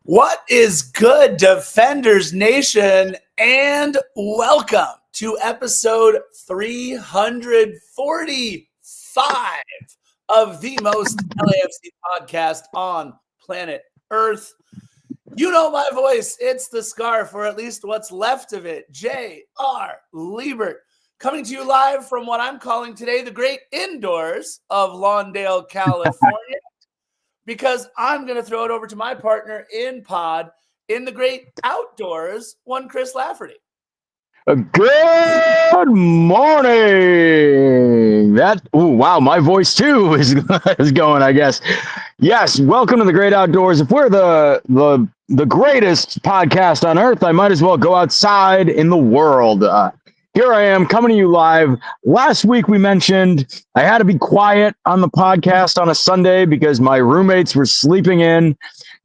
What is good, Defenders Nation, and welcome to episode 345 of the most LAFC podcast on planet Earth. You know my voice. It's the scarf, or at least what's left of it. J.R. Liebert, coming to you live from what I'm calling today the great indoors of Lawndale, California. Because I'm going to throw it over to my partner in pod in the great outdoors, one Chris Lafferty. Good morning. Wow, my voice too is going, I guess. Yes, welcome to the great outdoors. If we're the greatest podcast on earth, I might as well go outside in the world. Here I am coming to you live. Last week we mentioned I had to be quiet on the podcast on a Sunday because my roommates were sleeping in.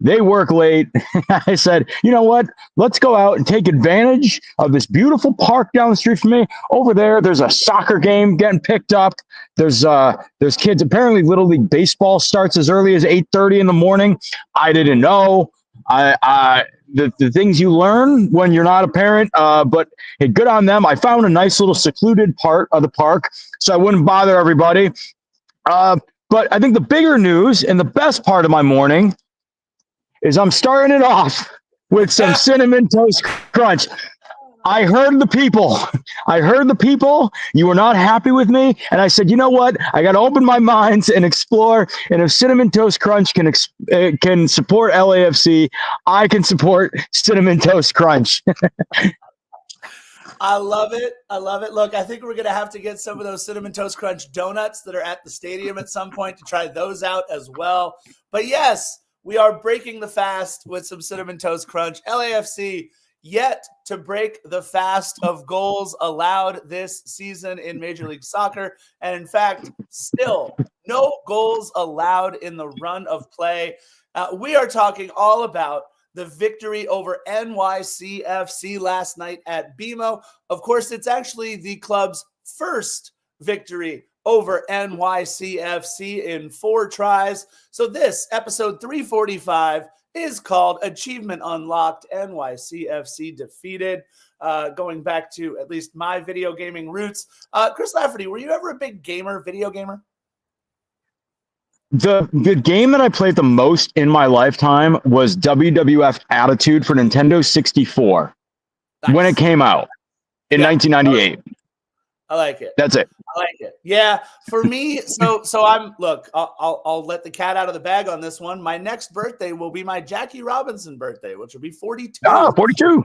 They work late. I said, you know what? Let's go out and take advantage of this beautiful park down the street from me. Over there's a soccer game getting picked up. There's kids. Apparently Little League Baseball starts as early as 8:30 in the morning. I didn't know. The things you learn when you're not a parent, but hey, good on them. I found a nice little secluded part of the park, so I wouldn't bother everybody. But I think the bigger news and the best part of my morning is I'm starting it off with some Cinnamon Toast Crunch. I heard the people. You were not happy with me. And I said, you know what? I got to open my minds and explore. And if Cinnamon Toast Crunch can support LAFC, I can support Cinnamon Toast Crunch. I love it. Look, I think we're going to have to get some of those Cinnamon Toast Crunch donuts that are at the stadium at some point to try those out as well. But yes, we are breaking the fast with some Cinnamon Toast Crunch. LAFC yet to break the fast of goals allowed this season in Major League Soccer. And in fact, still no goals allowed in the run of play. We are talking all about the victory over NYCFC last night at BMO. Of course, it's actually the club's first victory over NYCFC in 4 tries. So this episode 345 is called Achievement Unlocked, NYCFC Defeated, going back to at least my video gaming roots. Chris Lafferty, were you ever a big video gamer? The game that I played the most in my lifetime was WWF Attitude for Nintendo 64 when it came out in 1998. I like it. That's it. I like it. Yeah, for me, so I'll let the cat out of the bag on this one. My next birthday will be my Jackie Robinson birthday, which will be 42. Ah, 42.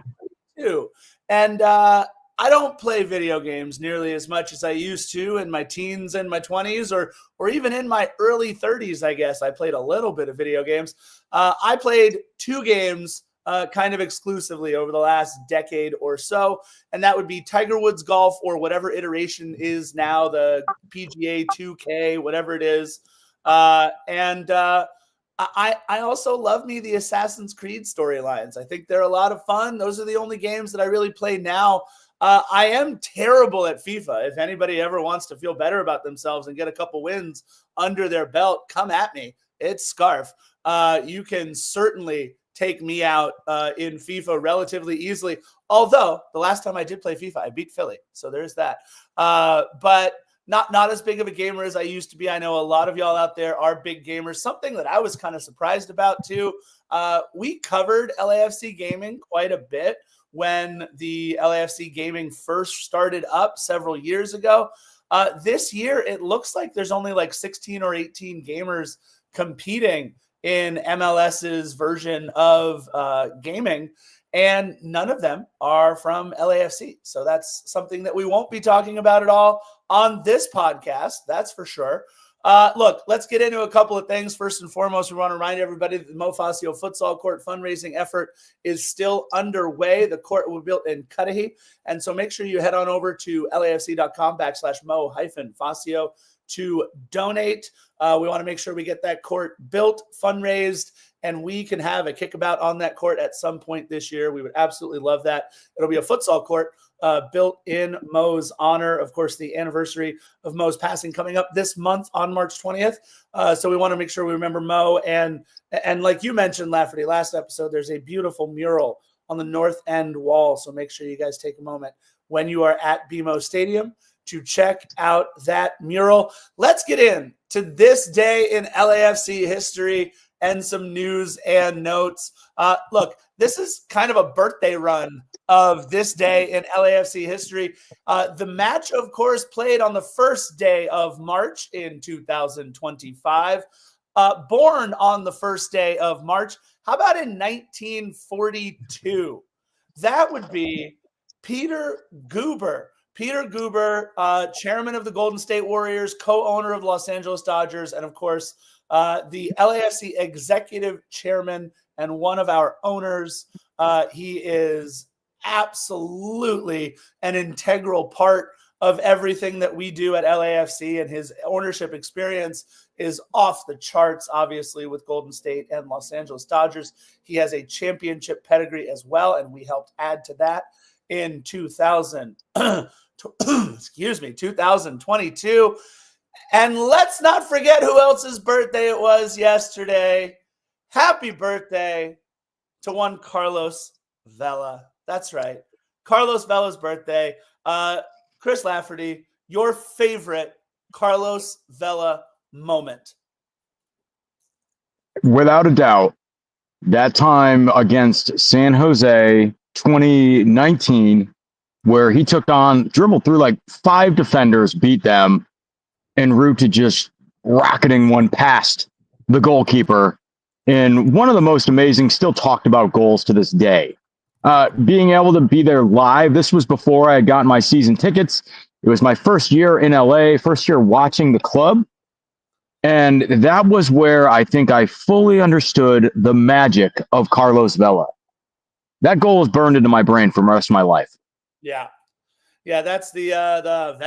And I don't play video games nearly as much as I used to in my teens and my 20s, or even in my early 30s, I guess. I played a little bit of video games. I played 2 games kind of exclusively over the last decade or so, and that would be Tiger Woods Golf, or whatever iteration is now, the PGA 2K, whatever it is. I also love me the Assassin's Creed storylines. I think they're a lot of fun. Those are the only games that I really play now. I am terrible at FIFA. If anybody ever wants to feel better about themselves and get a couple wins under their belt, come at me. It's Scarf. You can certainly take me out in FIFA relatively easily. Although the last time I did play FIFA, I beat Philly. So there's that. But not as big of a gamer as I used to be. I know a lot of y'all out there are big gamers. Something that I was kind of surprised about too. We covered LAFC gaming quite a bit when the LAFC gaming first started up several years ago. This year, it looks like there's only like 16 or 18 gamers competing in MLS's version of gaming, and none of them are from LAFC. So that's something that we won't be talking about at all on this podcast, that's for sure. Look, let's get into a couple of things. First and foremost, we want to remind everybody that the Mo Facio Futsal Court fundraising effort is still underway. The court will be built in Cudahy, and so make sure you head on over to LAFC.com/Mo-Facio to donate. We want to make sure we get that court built, fundraised, and we can have a kickabout on that court at some point this year. We would absolutely love that. It'll be a futsal court built in Mo's honor. Of course, the anniversary of Mo's passing coming up this month on March 20th. So we want to make sure we remember Mo. And like you mentioned, Lafferty, last episode, there's a beautiful mural on the north end wall. So make sure you guys take a moment when you are at BMO Stadium to check out that mural. Let's get in to this day in LAFC history and some news and notes. Look, this is kind of a birthday run of this day in LAFC history. The match, of course, played on the first day of March in 2025. Born on the first day of March. How about in 1942? That would be Peter Guber. Peter Guber, chairman of the Golden State Warriors, co-owner of the Los Angeles Dodgers, and of course, the LAFC executive chairman and one of our owners. He is absolutely an integral part of everything that we do at LAFC, and his ownership experience is off the charts, obviously, with Golden State and Los Angeles Dodgers. He has a championship pedigree as well, and we helped add to that in 2022. And let's not forget who else's birthday it was yesterday. Happy birthday to one Carlos Vela. That's right. Carlos Vela's birthday. Chris Lafferty, your favorite Carlos Vela moment? Without a doubt, that time against San Jose 2019, where he dribbled through like 5 defenders, beat them, en route to just rocketing one past the goalkeeper in one of the most amazing, still talked about goals to this day. Being able to be there live, this was before I had gotten my season tickets. It was my first year in LA, first year watching the club. And that was where I think I fully understood the magic of Carlos Vela. That goal is burned into my brain for the rest of my life. Yeah. Yeah, that's the Vela,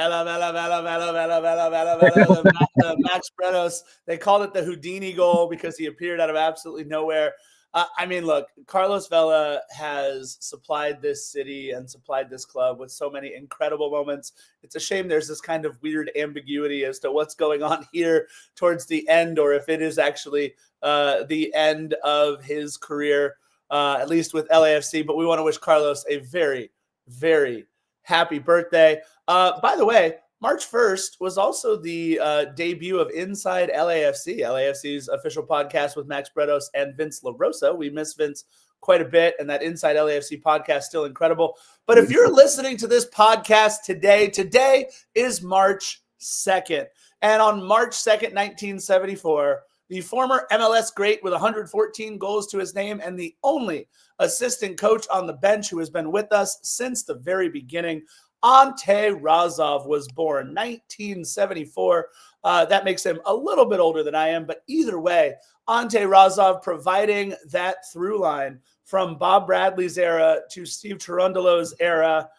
the Max Bretos. They called it the Houdini goal because he appeared out of absolutely nowhere. I mean, look, Carlos Vela has supplied this city and supplied this club with so many incredible moments. It's a shame there's this kind of weird ambiguity as to what's going on here towards the end, or if it is actually the end of his career, at least with LAFC. But we want to wish Carlos a very, very happy birthday. By the way, March 1st was also the debut of Inside LAFC, LAFC's official podcast with Max Bretos and Vince LaRosa. We miss Vince quite a bit, and that Inside LAFC podcast still incredible. But if you're listening to this podcast today is March 2nd. And on March 2nd, 1974, the former MLS great with 114 goals to his name and the only assistant coach on the bench who has been with us since the very beginning, Ante Razov, was born 1974. That makes him a little bit older than I am, but either way, Ante Razov providing that through line from Bob Bradley's era to Steve Cherundolo's era.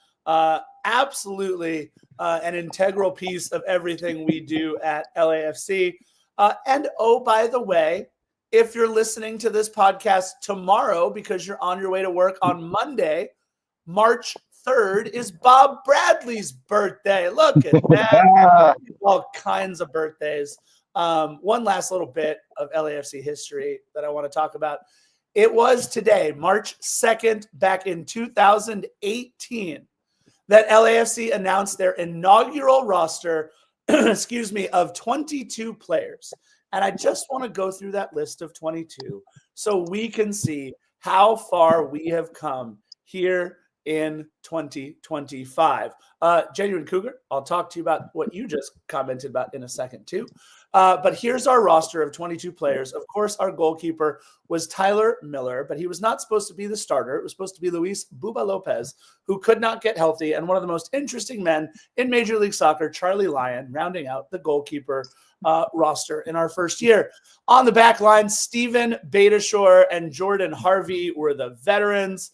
Absolutely an integral piece of everything we do at LAFC. And oh, by the way, if you're listening to this podcast tomorrow because you're on your way to work on Monday, March 3rd is Bob Bradley's birthday. Look at that. All kinds of birthdays. One last little bit of LAFC history that I want to talk about. It was today, March 2nd, back in 2018, that LAFC announced their inaugural roster, of 22 players. And I just want to go through that list of 22 so we can see how far we have come here in 2025. Genuine Cougar, I'll talk to you about what you just commented about in a second too. But here's our roster of 22 players. Of course, our goalkeeper was Tyler Miller, but he was not supposed to be the starter. It was supposed to be Luis Buba Lopez, who could not get healthy, and one of the most interesting men in Major League Soccer, Charlie Lyon, rounding out the goalkeeper roster in our first year. On the back line, Steven Beitashour and Jordan Harvey were the veterans.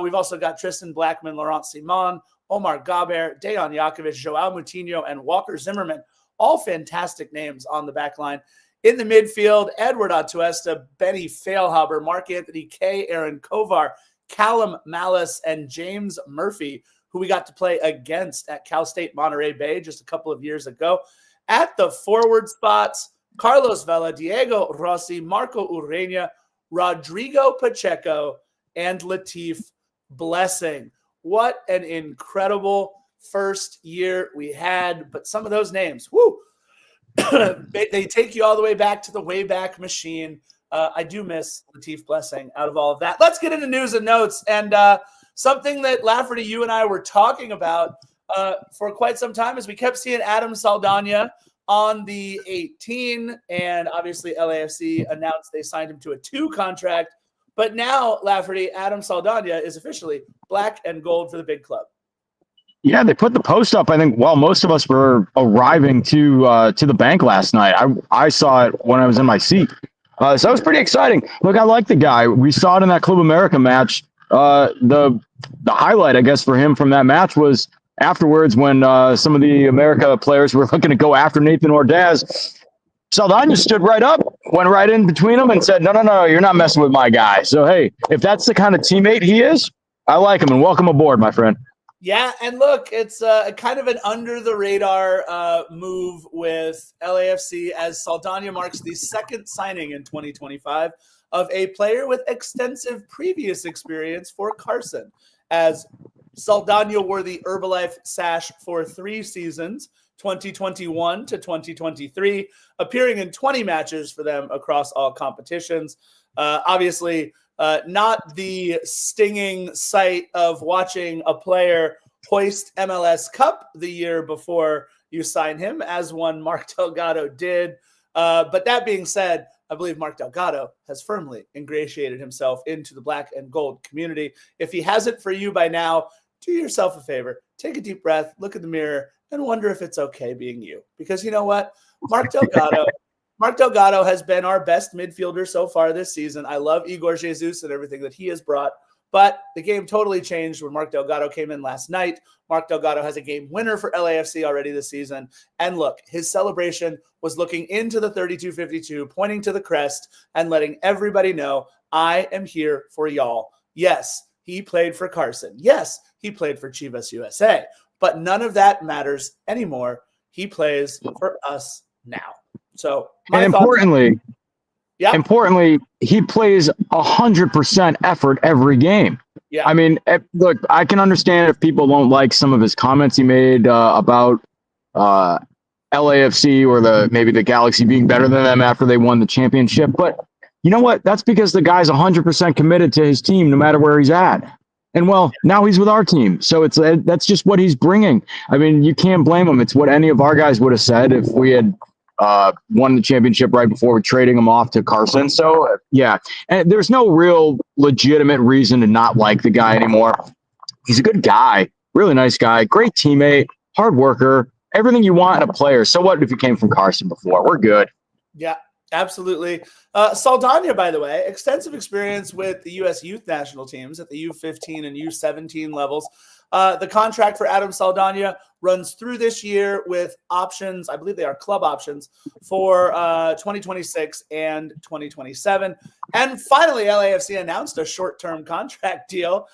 We've also got Tristan Blackman, Laurent Simon, Omar Gaber, Dejan Jakovic, Joao Moutinho, and Walker Zimmerman. All fantastic names on the back line. In the midfield, Edward Atuesta, Benny Failhaber, Mark Anthony Kay, Aaron Kovar, Callum Malice, and James Murphy, who we got to play against at Cal State Monterey Bay just a couple of years ago. At the forward spots, Carlos Vela, Diego Rossi, Marco Urena, Rodrigo Pacheco, and Latif Blessing. What an incredible first year we had. But some of those names, they take you all the way back to the Wayback Machine. I do miss Latif Blessing out of all of that. Let's get into news and notes. And something that Lafferty, you and I were talking about for quite some time is we kept seeing Adam Saldana on the 18, and obviously LAFC announced they signed him to a 2 contract. But now, Lafferty, Adam Saldana is officially black and gold for the big club. Yeah, they put the post up, I think, while most of us were arriving to the bank last night. I saw it when I was in my seat. So it was pretty exciting. Look, I like the guy. We saw it in that Club America match. The highlight, I guess, for him from that match was afterwards when some of the America players were looking to go after Nathan Ordaz. Saldana stood right up, went right in between them and said, no, you're not messing with my guy. So, hey, if that's the kind of teammate he is, I like him, and welcome aboard, my friend. Yeah, and look, it's kind of an under-the-radar move with LAFC as Saldana marks the second signing in 2025 of a player with extensive previous experience for Carson, as Saldana wore the Herbalife sash for 3 seasons, 2021 to 2023, appearing in 20 matches for them across all competitions. Obviously, not the stinging sight of watching a player hoist MLS Cup the year before you sign him, as one Mark Delgado did. But that being said, I believe Mark Delgado has firmly ingratiated himself into the black and gold community. If he hasn't for you by now, do yourself a favor. Take a deep breath, look in the mirror, and wonder if it's okay being you. Because you know what? Mark Delgado has been our best midfielder so far this season. I love Igor Jesus and everything that he has brought. But the game totally changed when Mark Delgado came in last night. Mark Delgado has a game winner for LAFC already this season. And look, his celebration was looking into the 32-52, pointing to the crest and letting everybody know, I am here for y'all. Yes, he played for Carson. Yes, he played for Chivas USA. But none of that matters anymore. He plays for us now. So, importantly, he plays 100% effort every game. Yeah. I mean, look, I can understand if people don't like some of his comments he made about LAFC or maybe the Galaxy being better than them after they won the championship. But you know what? That's because the guy's 100% committed to his team, no matter where he's at. And well, now he's with our team. So that's just what he's bringing. I mean, you can't blame him. It's what any of our guys would have said if we had won the championship right before trading him off to Carson. So, yeah, and there's no real legitimate reason to not like the guy anymore. He's a good guy, really nice guy, great teammate, hard worker, everything you want in a player. So what if he came from Carson before? We're good. Yeah, absolutely. Saldana, by the way, extensive experience with the U.S. youth national teams at the U15 and U17 levels. The contract for Adam Saldana runs through this year with options. I believe they are club options for 2026 and 2027. And finally, LAFC announced a short-term contract deal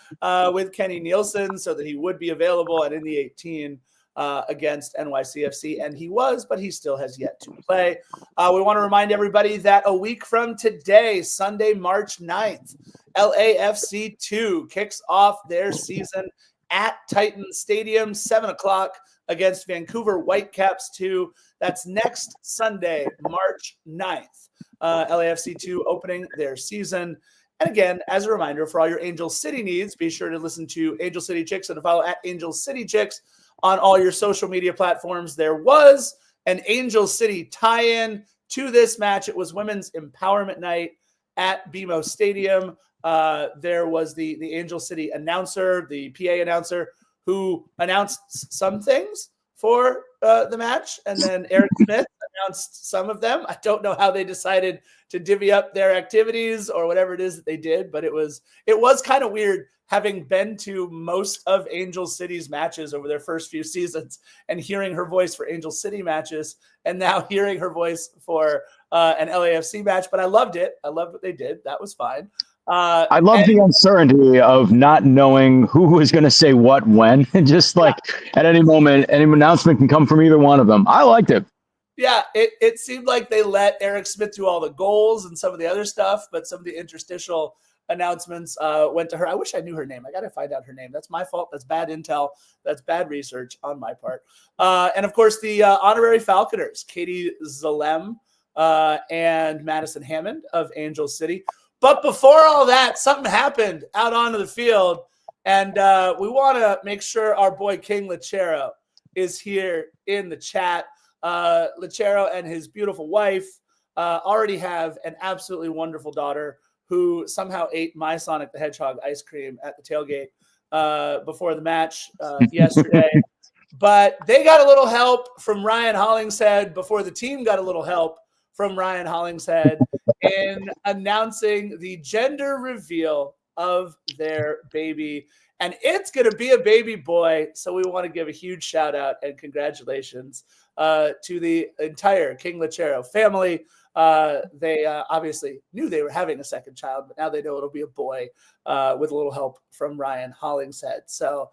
with Kenny Nielsen so that he would be available and in the 18 against NYCFC. And he was, but he still has yet to play. We want to remind everybody that a week from today, Sunday, March 9th, LAFC 2 kicks off their season at Titan Stadium, 7 o'clock against Vancouver Whitecaps 2. That's next Sunday, March 9th. LAFC 2 opening their season. And again, as a reminder, for all your Angel City needs, be sure to listen to Angel City Chicks and to follow at Angel City Chicks on all your social media platforms. There was an Angel City tie-in to this match. It was Women's Empowerment Night at BMO Stadium. There was the Angel City announcer, the PA announcer, who announced some things for the match. And then Eric Smith announced some of them. I don't know how they decided to divvy up their activities or whatever it is that they did, but it was kind of weird having been to most of Angel City's matches over their first few seasons and hearing her voice for Angel City matches and now hearing her voice for an LAFC match. But I loved it. I loved what they did. That was fine. I love the uncertainty of not knowing who was going to say what when. Just like at any moment, any announcement can come from either one of them. I liked it. Yeah, it seemed like they let Eric Smith do all the goals and some of the other stuff, but some of the interstitial announcements went to her. I wish I knew her name. I got to find out her name. That's my fault. That's bad intel. That's bad research on my part. And of course, the honorary Falconers, Katie Zalem and Madison Hammond of Angel City. But before all that, something happened out onto the field, and we want to make sure our boy King Lachero is here in the chat. Lachero and his beautiful wife already have an absolutely wonderful daughter who somehow ate my Sonic the Hedgehog ice cream at the tailgate before the match yesterday. But they got a little help from Ryan Hollingshead before the team got a little help from Ryan Hollingshead in announcing the gender reveal of their baby. And it's going to be a baby boy. So we want to give a huge shout out and congratulations to the entire King Lachero family. They obviously knew they were having a second child, but now they know it'll be a boy with a little help from Ryan Hollingshead. So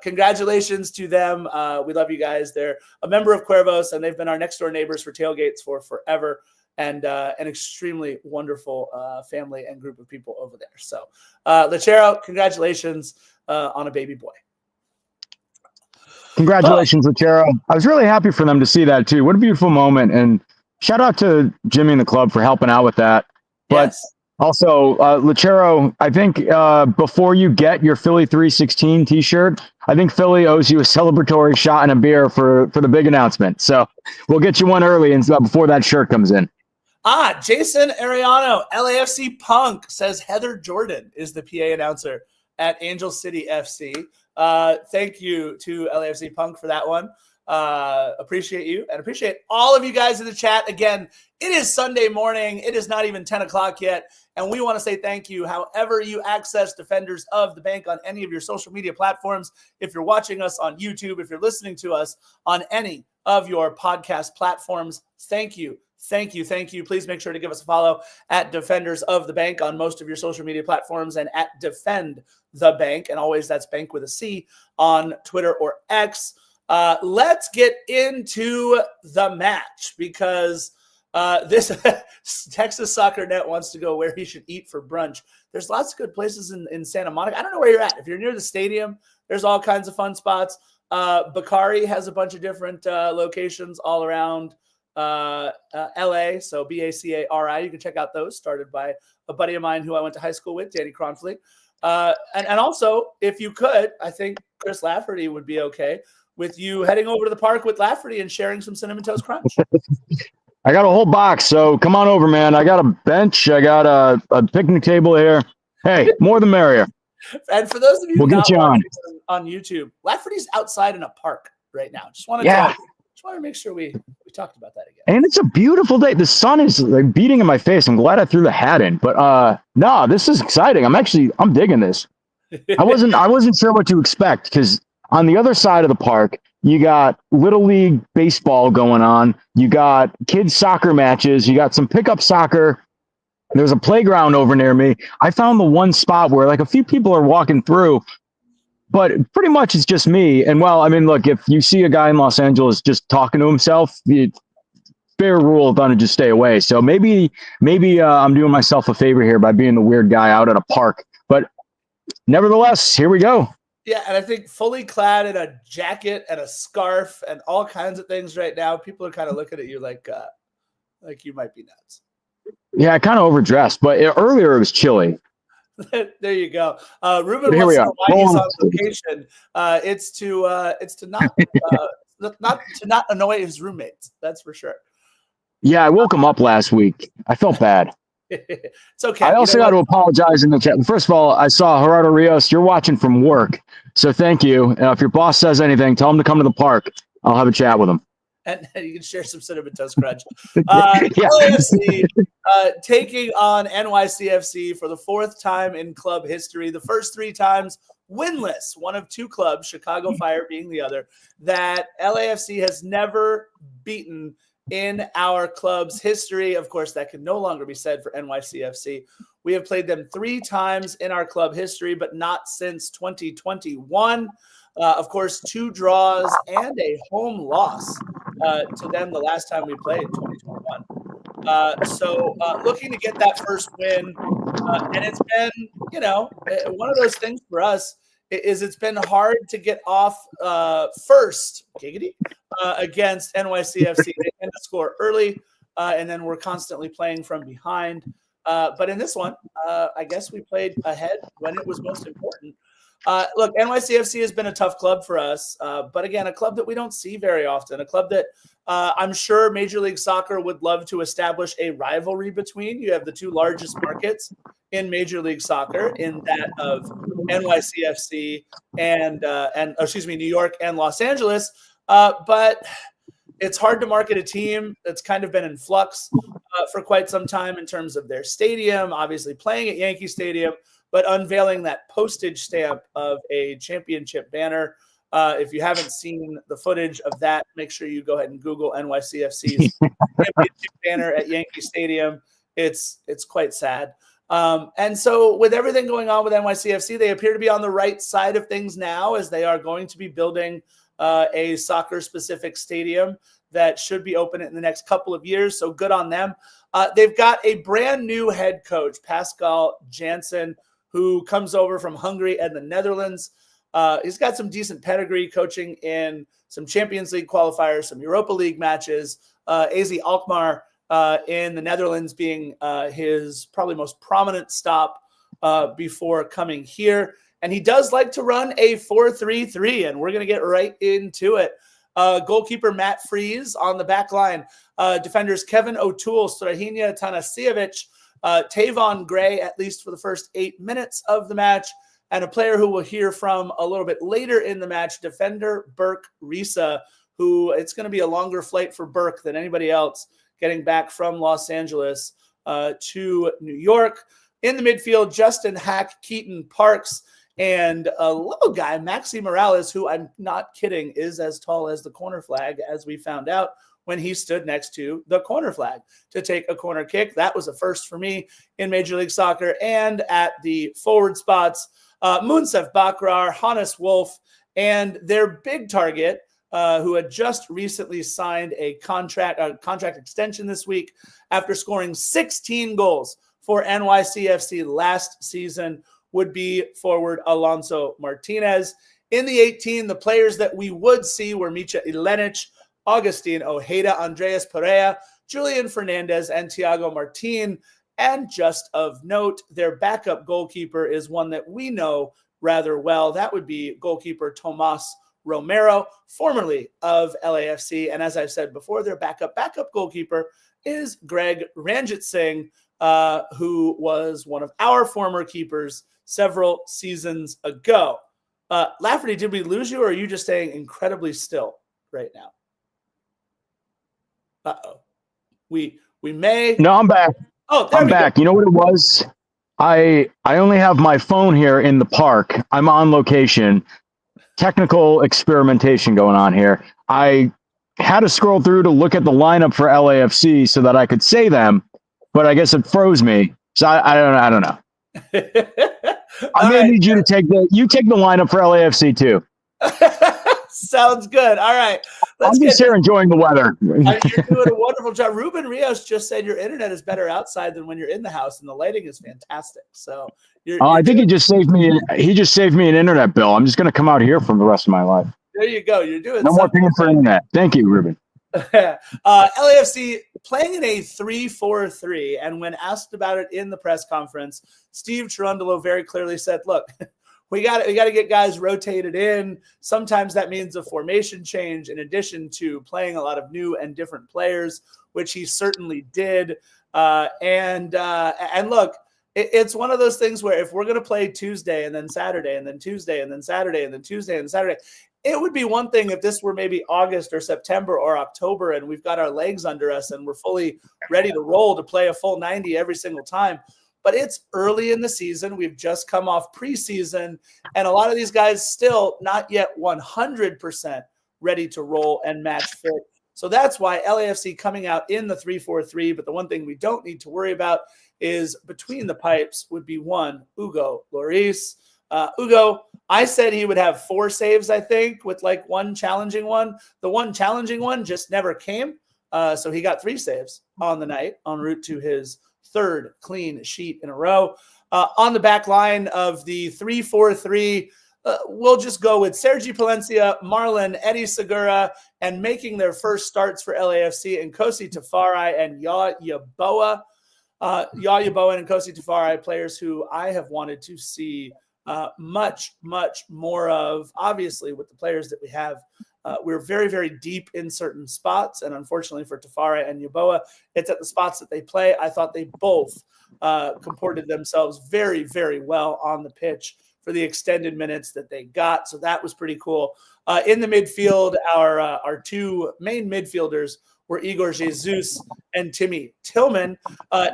congratulations to them. We love you guys. They're a member of Cuervos, and they've been our next door neighbors for tailgates for forever, and an extremely wonderful family and group of people over there. So Lachero, congratulations on a baby boy. Congratulations, Lachero. I was really happy for them to see that too. What a beautiful moment. And shout out to Jimmy and the club for helping out with that. But yes. Also, Lachero, I think before you get your Philly 316 t-shirt, I think Philly owes you a celebratory shot and a beer for the big announcement. So we'll get you one early and before that shirt comes in. Jason Ariano, LAFC Punk, says Heather Jordan is the PA announcer at Angel City FC. Thank you to LAFC Punk for that one. Appreciate you and appreciate all of you guys in the chat. Again, it is Sunday morning. It is not even 10 o'clock yet. And we want to say thank you. However you access Defenders of the Bank on any of your social media platforms, if you're watching us on YouTube, if you're listening to us on any of your podcast platforms, thank you. Thank you. Thank you. Please make sure to give us a follow at Defenders of the Bank on most of your social media platforms and at Defend the Bank. And always that's bank with a C on Twitter or X. Let's get into the match because this Texas Soccer Net wants to go where he should eat for brunch. There's lots of good places in Santa Monica. I don't know where you're at. If you're near the stadium, there's all kinds of fun spots. Bakari has a bunch of different locations all around LA. So BACARI. You can check out those, started by a buddy of mine who I went to high school with, Danny Cronfleet. And also, if you could, I think Chris Lafferty would be okay with you heading over to the park with Lafferty and sharing some Cinnamon Toast Crunch. I got a whole box, so come on over, man. I got a bench. I got a picnic table here. Hey, more the merrier. And for those of you we'll get you on YouTube, Lafferty's outside in a park right now. Just wanted to make sure we talked about that again. And it's a beautiful day. The sun is like beating in my face. I'm glad I threw the hat in, but no, this is exciting. I'm digging this. I wasn't sure what to expect because on the other side of the park, you got Little League baseball going on. You got kids soccer matches. You got some pickup soccer. There's a playground over near me. I found the one spot where like a few people are walking through, but pretty much it's just me. And well, I mean, look, if you see a guy in Los Angeles just talking to himself, fair rule of thumb to just stay away. So maybe I'm doing myself a favor here by being the weird guy out at a park. But nevertheless, here we go. Yeah, and I think fully clad in a jacket and a scarf and all kinds of things right now, people are kind of looking at you like you might be nuts. Yeah, I kind of overdressed, but earlier it was chilly. There you go. Ruben wants to know why he's on location. It's to not annoy his roommates. That's for sure. Yeah, I woke him up last week. I felt bad. It's okay. I also got to apologize in the chat. First of all, I saw Gerardo Rios. You're watching from work, so thank you. If your boss says anything, tell him to come to the park. I'll have a chat with him. And you can share some Cinnamon Toast Crunch. Yeah. LAFC taking on NYCFC for the 4th time in club history. The first 3 times winless, one of 2 clubs, Chicago Fire being the other, that LAFC has never beaten in our club's history. Of course, that can no longer be said for NYCFC. We have played them 3 times in our club history, but not since 2021. Of course, 2 draws and a home loss to them the last time we played, 2021. So looking to get that first win. And it's been, one of those things for us is it's been hard to get off first, against NYCFC. They tend to score early, and then we're constantly playing from behind. But in this one, I guess we played ahead when it was most important. Look, NYCFC has been a tough club for us, but again, a club that we don't see very often, a club that I'm sure Major League Soccer would love to establish a rivalry between. You have the 2 largest markets in Major League Soccer, in that of NYCFC and New York and Los Angeles. But it's hard to market a team that's kind of been in flux for quite some time in terms of their stadium, obviously playing at Yankee Stadium, but unveiling that postage stamp of a championship banner. If you haven't seen the footage of that, make sure you go ahead and Google NYCFC's championship banner at Yankee Stadium. It's quite sad. And so with everything going on with NYCFC, they appear to be on the right side of things now, as they are going to be building a soccer-specific stadium that should be open in the next couple of years. So good on them. They've got a brand new head coach, Pascal Jansen, who comes over from Hungary and the Netherlands. He's got some decent pedigree coaching in some Champions League qualifiers, some Europa League matches. AZ Alkmaar in the Netherlands being his probably most prominent stop before coming here. And he does like to run a 4-3-3, and we're going to get right into it. Goalkeeper Matt Freeze on the back line. Defenders Kevin O'Toole, Strahinja Tanasiewicz, Tavon Gray, at least for the first 8 minutes of the match, and a player who we'll hear from a little bit later in the match, defender Burke Risa, who it's going to be a longer flight for Burke than anybody else getting back from Los Angeles to New York. In the midfield, Justin Hack, Keaton Parks, and a little guy, Maxi Morales, who I'm not kidding is as tall as the corner flag, as we found out when he stood next to the corner flag to take a corner kick. That was a first for me in Major League Soccer. And at the forward spots, Munsef Bakrar, Hannes Wolf, and their big target, who had just recently signed a contract extension this week after scoring 16 goals for NYCFC last season, would be forward Alonso Martinez. In the 18, the players that we would see were Micha Ilenic, Augustin Ojeda, Andreas Perea, Julian Fernandez, and Thiago Martin. And just of note, their backup goalkeeper is one that we know rather well. That would be goalkeeper Tomas Romero, formerly of LAFC. And as I've said before, their backup goalkeeper is Greg Ranjit Singh, who was one of our former keepers several seasons ago. Lafferty, did we lose you, or are you just staying incredibly still right now? Uh-oh. We may. No, I'm back. Oh, there I'm we back. go. You know what it was? I only have my phone here in the park. I'm on location. Technical experimentation going on here. I had to scroll through to look at the lineup for LAFC so that I could say them, but I guess it froze me. So I don't know. I may need you to take the lineup for LAFC too. Sounds good. All right. I'm just here enjoying the weather. You're doing a wonderful job. Ruben Rios just said your internet is better outside than when you're in the house, and the lighting is fantastic. So I think he just saved me an internet bill. I'm just going to come out here for the rest of my life. There you go. You're doing no more paying for internet. Thank you, Ruben. LAFC playing in a 3-4-3, and when asked about it in the press conference, Steve Cherundolo very clearly said, look, we got to get guys rotated in. Sometimes that means a formation change in addition to playing a lot of new and different players, which he certainly did. And look, it's one of those things where if we're going to play Tuesday and then Saturday and then Tuesday and then Saturday and then Tuesday and Saturday, It would be one thing if this were maybe August or September or October and we've got our legs under us and we're fully ready to roll to play a full 90 every single time. But it's early in the season. We've just come off preseason, and a lot of these guys still not yet 100% ready to roll and match fit. So that's why LAFC coming out in the 3-4-3. But the one thing we don't need to worry about is between the pipes would be one, Hugo Lloris. Hugo, I said he would have 4 saves, I think, with like one challenging one. The one challenging one just never came. So he got 3 saves on the night en route to his 3rd clean sheet in a row. On the back line of the 3-4-3, we'll just go with Sergi Palencia, Marlon, Eddie Segura, and making their first starts for LAFC, and Nkosi Tafari and Yayaboa. Yayaboa and Nkosi Tafari, players who I have wanted to see much more of. Obviously, with the players that we have, we're very, very deep in certain spots. And unfortunately for Tafari and Yaboa, it's at the spots that they play. I thought they both comported themselves very, very well on the pitch for the extended minutes that they got. So that was pretty cool. In the midfield, our 2 main midfielders were Igor Jesus and Timmy Tillman.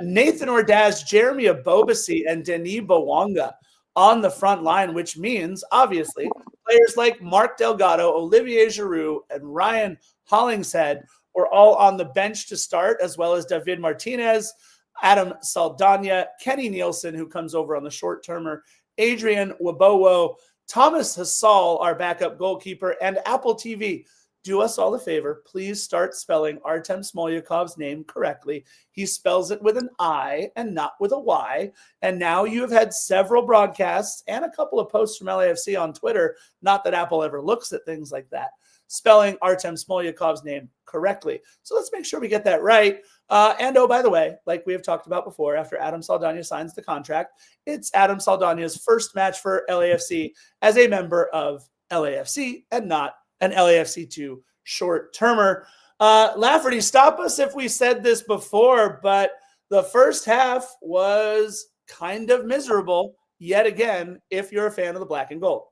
Nathan Ordaz, Jeremy Abobasi, and Denis Bawanga on the front line, which means, obviously, players like Mark Delgado, Olivier Giroud, and Ryan Hollingshead were all on the bench to start, as well as David Martinez, Adam Saldana, Kenny Nielsen, who comes over on the short-termer, Adrian Wabowo, Thomas Hassal, our backup goalkeeper, and Apple TV. Do us all a favor. Please start spelling Artem Smolyakov's name correctly. He spells it with an I and not with a Y. And now you have had several broadcasts and a couple of posts from LAFC on Twitter, not that Apple ever looks at things like that, spelling Artem Smolyakov's name correctly. So let's make sure we get that right. And oh, by the way, like we have talked about before, after Adam Saldana signs the contract, it's Adam Saldana's first match for LAFC as a member of LAFC and not an LAFC2 short-termer. Lafferty, stop us if we said this before, but the first half was kind of miserable yet again if you're a fan of the black and gold.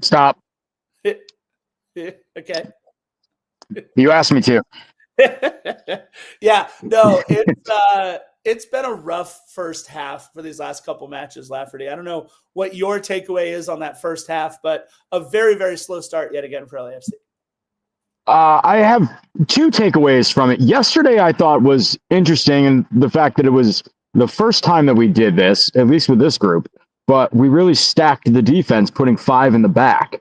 Stop. Okay. You asked me to. Yeah, no, it's been a rough first half for these last couple matches, Lafferty. I don't know what your takeaway is on that first half, but a very, very slow start yet again for LAFC. I have 2 takeaways from it. Yesterday, I thought was interesting, and the fact that it was the first time that we did this, at least with this group, but we really stacked the defense, putting 5 in the back.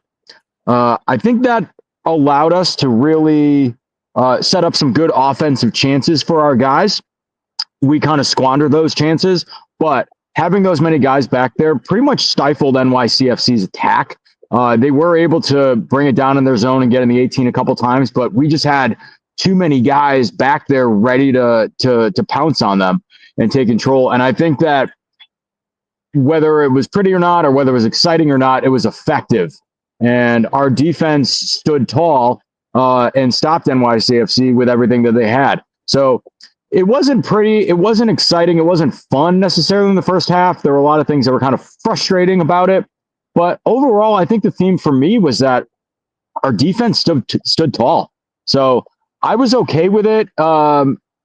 I think that allowed us to really set up some good offensive chances for our guys. We kind of squandered those chances, but having those many guys back there pretty much stifled NYCFC's attack. They were able to bring it down in their zone and get in the 18 a couple times, but we just had too many guys back there ready to pounce on them and take control. And I think that whether it was pretty or not, or whether it was exciting or not, it was effective. And our defense stood tall and stopped NYCFC with everything that they had. So it wasn't pretty, it wasn't exciting, it wasn't fun necessarily in the first half. There were a lot of things that were kind of frustrating about it. But overall, I think the theme for me was that our defense stood tall. So I was okay with it.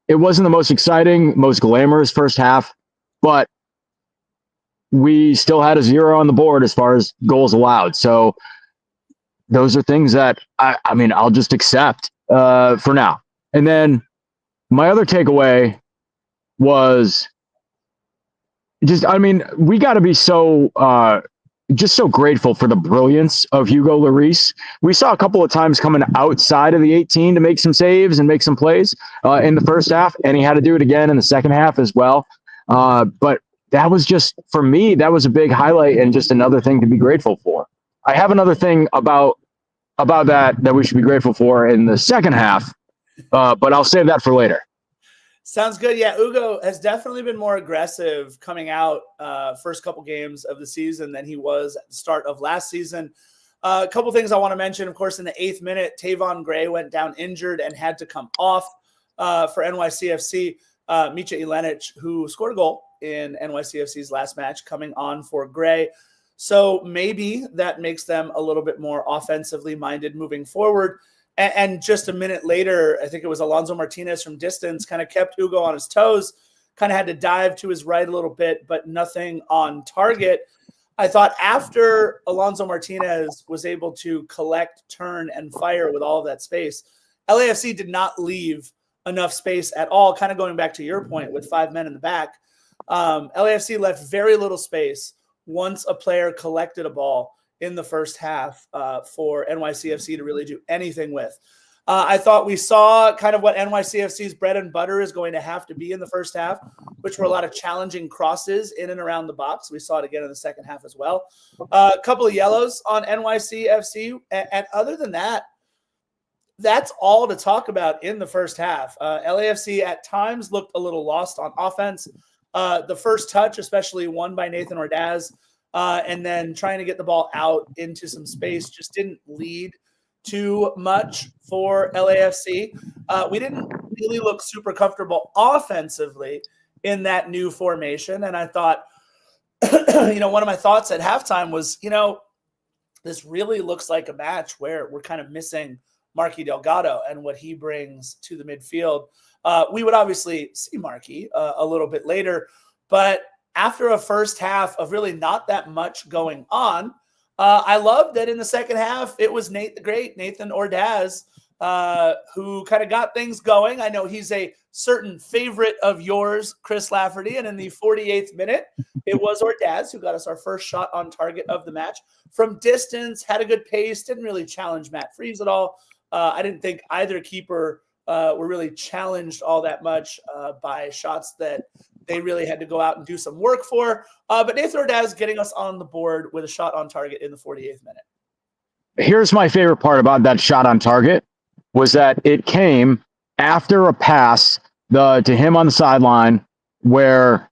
It wasn't the most exciting, most glamorous first half, but we still had a 0 on the board as far as goals allowed. So those are things that I mean, I'll just accept for now. And then my other takeaway was just, I mean, we got to be so just so grateful for the brilliance of Hugo Lloris. We saw a couple of times coming outside of the 18 to make some saves and make some plays in the first half, and he had to do it again in the second half as well. But that was just, for me, that was a big highlight and just another thing to be grateful for. I have another thing about that we should be grateful for in the second half, but I'll save that for later. Sounds good. Yeah, Hugo has definitely been more aggressive coming out first couple games of the season than he was at the start of last season. A couple things I want to mention. Of course, in the 8th minute, Tavon Gray went down injured and had to come off for NYCFC. Micha Ilenic, who scored a goal in NYCFC's last match, coming on for Gray. So maybe that makes them a little bit more offensively minded moving forward. And just a minute later, I think it was Alonso Martinez from distance kind of kept Hugo on his toes, kind of had to dive to his right a little bit, but nothing on target. I thought after Alonso Martinez was able to collect, turn, and fire with all of that space, LAFC did not leave enough space at all, kind of going back to your point with 5 men in the back. LAFC left very little space once a player collected a ball in the first half for NYCFC to really do anything with. I thought we saw kind of what NYCFC's bread and butter is going to have to be in the first half, which were a lot of challenging crosses in and around the box. We saw it again in the second half as well. A couple of yellows on NYCFC. And other than that, that's all to talk about in the first half. LAFC at times looked a little lost on offense. The first touch, especially won by Nathan Ordaz, and then trying to get the ball out into some space just didn't lead too much for LAFC. We didn't really look super comfortable offensively in that new formation. And I thought, one of my thoughts at halftime was, this really looks like a match where we're kind of missing Marky Delgado and what he brings to the midfield. We would obviously see Marky a little bit later, but after a first half of really not that much going on, I love that in the second half, it was Nathan Ordaz, who kind of got things going. I know he's a certain favorite of yours, Chris Lafferty, and in the 48th minute, it was Ordaz who got us our first shot on target of the match. From distance, had a good pace, didn't really challenge Matt Freese at all. I didn't think either keeper were really challenged all that much by shots that they really had to go out and do some work for. But Nathan Ordaz getting us on the board with a shot on target in the 48th minute. Here's my favorite part about that shot on target was that it came after a pass to him on the sideline where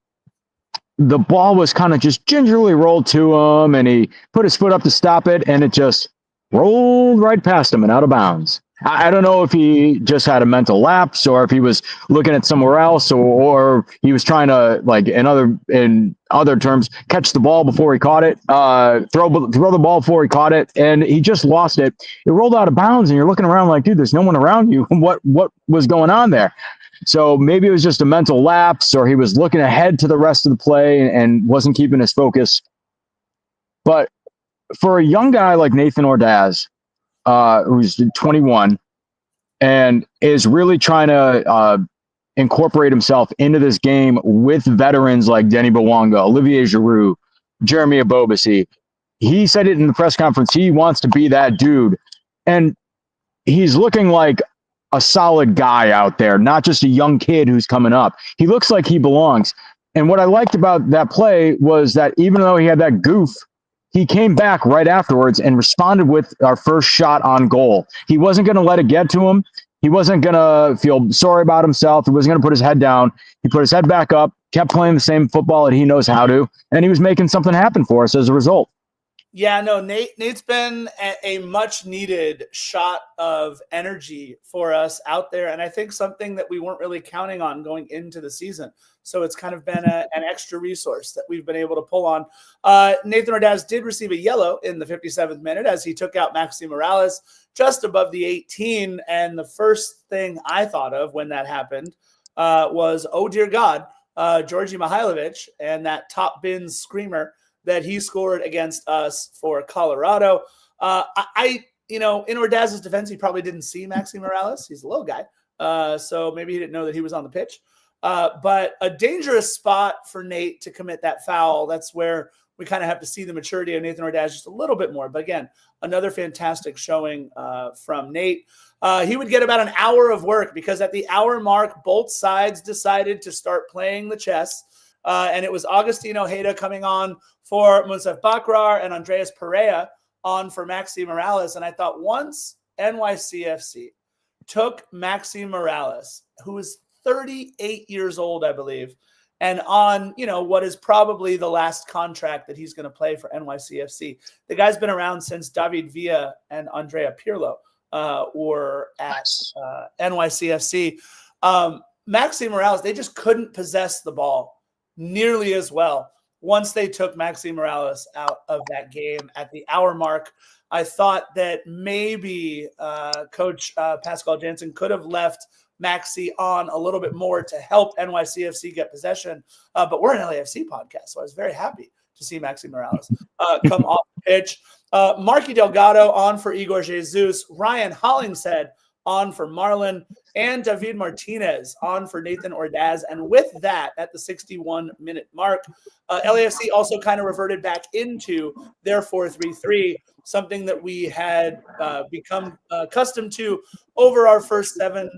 the ball was kind of just gingerly rolled to him, and he put his foot up to stop it, and it just rolled right past him and out of bounds. I don't know if he just had a mental lapse or if he was looking at somewhere else, or he was trying to, like in other terms, catch the ball before he caught it, throw the ball before he caught it, and he just lost it. It rolled out of bounds, and you're looking around like, dude, there's no one around you. What was going on there? So maybe it was just a mental lapse, or he was looking ahead to the rest of the play and wasn't keeping his focus. But for a young guy like Nathan Ordaz, who's 21 and is really trying to incorporate himself into this game with veterans like Denny Bawanga, Olivier Giroud, Jeremy Abobasi. He said it in the press conference. He wants to be that dude. And he's looking like a solid guy out there, not just a young kid who's coming up. He looks like he belongs. And what I liked about that play was that even though he had that goof, he came back right afterwards and responded with our first shot on goal. He wasn't going to let it get to him. He wasn't going to feel sorry about himself. He wasn't going to put his head down. He put his head back up, kept playing the same football that he knows how to, and he was making something happen for us as a result. Yeah, no, Nate's been a much needed shot of energy for us out there. And I think something that we weren't really counting on going into the season. So it's kind of been an extra resource that we've been able to pull on. Nathan Ordaz did receive a yellow in the 57th minute as he took out Maxi Morales just above the 18. And the first thing I thought of when that happened was, oh, dear God, Georgi Mihailovic and that top bin screamer that he scored against us for Colorado. In Ordaz's defense, he probably didn't see Maxi Morales. He's a little guy. So maybe he didn't know that he was on the pitch. But a dangerous spot for Nate to commit that foul. That's where we kind of have to see the maturity of Nathan Ordaz just a little bit more. But again, another fantastic showing from Nate. He would get about an hour of work because at the hour mark, both sides decided to start playing the chess. And it was Agustin Ojeda coming on for Mounsef Bakrar and Andreas Perea on for Maxi Morales. And I thought once NYCFC took Maxi Morales, who is 38 years old, I believe, and on, what is probably the last contract that he's going to play for NYCFC. The guy's been around since David Villa and Andrea Pirlo were at NYCFC. Maxi Morales, they just couldn't possess the ball nearly as well once they took Maxi Morales out of that game at the hour mark, I thought that maybe Coach Pascal Jansen could have left Maxi on a little bit more to help NYCFC get possession. But we're an LAFC podcast, so I was very happy to see Maxi Morales come off the pitch. Marky Delgado on for Igor Jesus, Ryan Hollingshead on for Marlon, and David Martinez on for Nathan Ordaz. And with that, at the 61-minute mark, LAFC also kind of reverted back into their 4-3-3, something that we had become accustomed to over our first 7+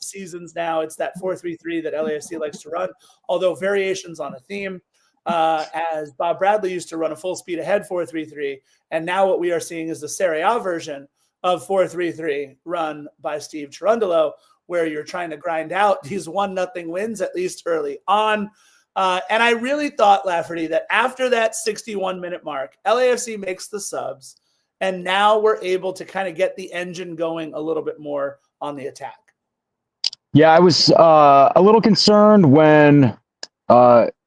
seasons now. It's that 4-3-3 that LAFC likes to run, although variations on a theme. As Bob Bradley used to run a full speed ahead 4-3-3, and now what we are seeing is the Serie A version of 4-3-3 run by Steve Cherundolo, where you're trying to grind out these 1-0 wins at least early on. And I really thought, Lafferty, that after that 61-minute mark, LAFC makes the subs, and now we're able to kind of get the engine going a little bit more on the attack. Yeah, I was a little concerned when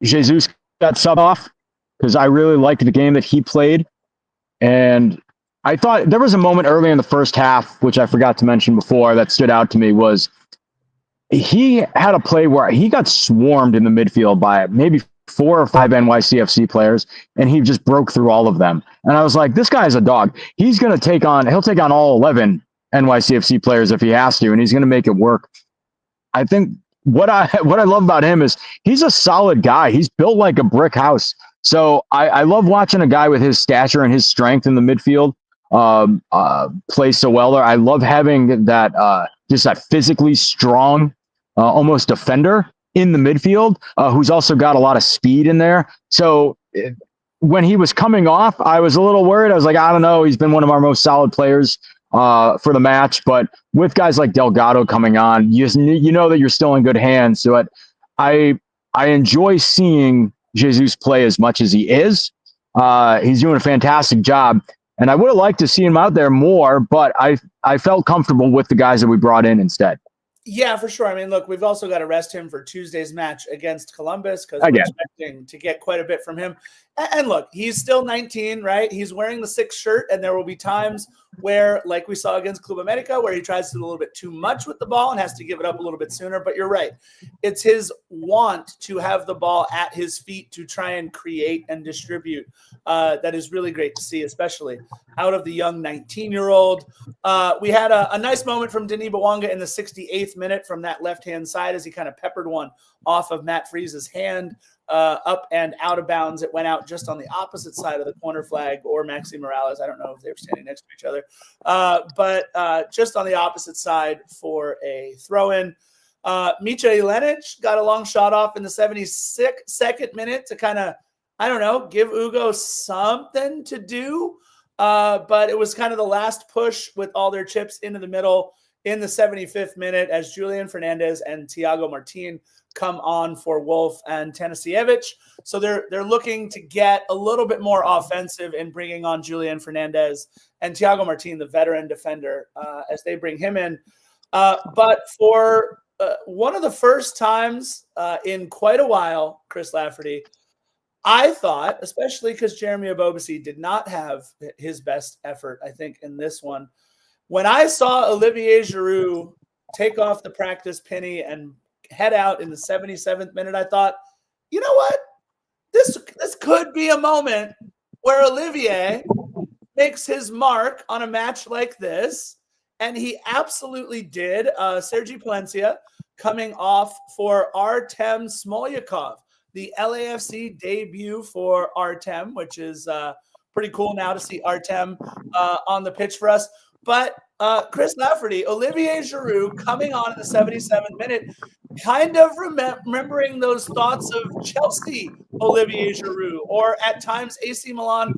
Jesus got sub off, because I really liked the game that he played. And I thought there was a moment early in the first half, which I forgot to mention before, that stood out to me, was he had a play where he got swarmed in the midfield by maybe 4 or 5 NYCFC players, and he just broke through all of them. And I was like, this guy's a dog. He'll take on all 11 NYCFC players if he has to, and he's going to make it work. I think what I love about him is he's a solid guy. He's built like a brick house. So I love watching a guy with his stature and his strength in the midfield play so well there. I love having that just that physically strong, almost defender in the midfield who's also got a lot of speed in there. So when he was coming off, I was a little worried. I was like, I don't know. He's been one of our most solid players for the match, but with guys like Delgado coming on, you know that you're still in good hands. So I enjoy seeing Jesus play as much as he is. He's doing a fantastic job, and I would have liked to see him out there more, but I felt comfortable with the guys that we brought in instead. Yeah, for sure. I mean, look, we've also got to rest him for Tuesday's match against Columbus, because we're expecting to get quite a bit from him. And look, he's still 19, right? He's wearing the 6th shirt, and there will be times where, like we saw against Club America, where he tries to do a little bit too much with the ball and has to give it up a little bit sooner. But you're right. It's his want to have the ball at his feet to try and create and distribute. That is really great to see, especially out of the young 19-year-old. We had a nice moment from Denis Bouanga in the 68th minute from that left-hand side as he kind of peppered one off of Matt Freese's hand. Up and out of bounds. It went out just on the opposite side of the corner flag, or Maxi Morales. I don't know if they were standing next to each other, but just on the opposite side for a throw-in. Micha Ilenic got a long shot off in the 72nd minute to kind of, I don't know, give Ugo something to do. But it was kind of the last push with all their chips into the middle in the 75th minute as Julian Fernandez and Thiago Martin come on for Wolf and Tanasiewicz. So they're looking to get a little bit more offensive in bringing on Julian Fernandez and Thiago Martin, the veteran defender, as they bring him in. But for one of the first times in quite a while, Chris Lafferty, I thought, especially because Jeremy Abobasi did not have his best effort, I think, in this one. When I saw Olivier Giroud take off the practice penny and head out in the 77th minute, I thought, you know what? This could be a moment where Olivier makes his mark on a match like this, and he absolutely did. Sergi Palencia coming off for Artem Smolyakov, the LAFC debut for Artem, which is pretty cool now to see Artem on the pitch for us. But Chris Lafferty, Olivier Giroud coming on in the 77th minute, kind of remembering those thoughts of Chelsea Olivier Giroud, or at times AC Milan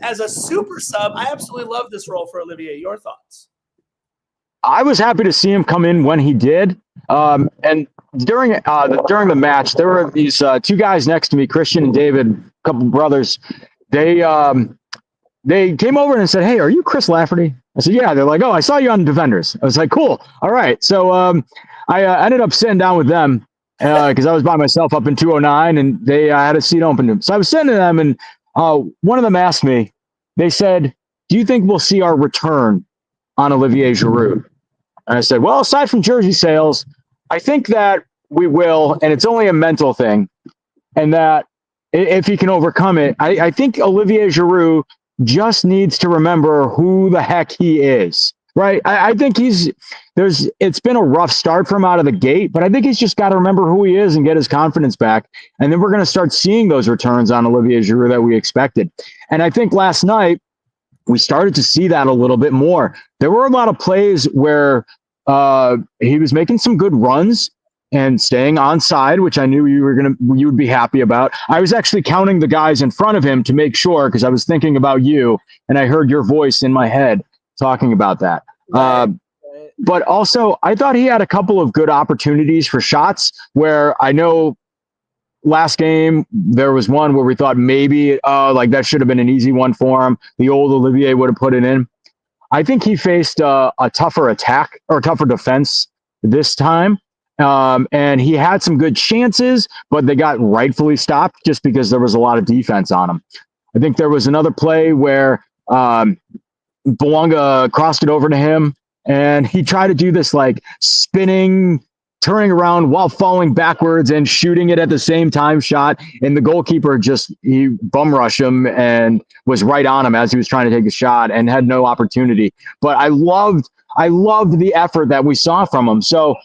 as a super sub. I absolutely love this role for Olivier. Your thoughts? I was happy to see him come in when he did. And during the match, there were these 2 guys next to me, Christian and David, a couple brothers. They came over and said, "Hey, are you Chris Lafferty?" I said, "Yeah." They're like, "Oh, I saw you on Defenders." I was like, "Cool. All right." So I ended up sitting down with them, because I was by myself up in 209 and they had a seat open. So I was sitting to them and one of them asked me, they said, do you think we'll see our return on Olivier Giroud? And I said, well, aside from jersey sales, I think that we will, and it's only a mental thing. And that if he can overcome it, I think Olivier Giroud just needs to remember who the heck he is. Right. I think it's been a rough start for him out of the gate, but I think he's just got to remember who he is and get his confidence back. And then we're going to start seeing those returns on Olivier Giroud that we expected. And I think last night we started to see that a little bit more. There were a lot of plays where he was making some good runs and staying onside, which I knew you would be happy about. I was actually counting the guys in front of him to make sure, because I was thinking about you and I heard your voice in my head talking about that. Right. But also, I thought he had a couple of good opportunities for shots where I know last game there was one where we thought maybe like that should have been an easy one for him. The old Olivier would have put it in. I think he faced a tougher attack or tougher defense this time. And he had some good chances, but they got rightfully stopped just because there was a lot of defense on him. I think there was another play where Belonga crossed it over to him and he tried to do this like spinning, turning around while falling backwards and shooting it at the same time shot. And the goalkeeper he bum rushed him and was right on him as he was trying to take a shot and had no opportunity. But I loved the effort that we saw from him. So,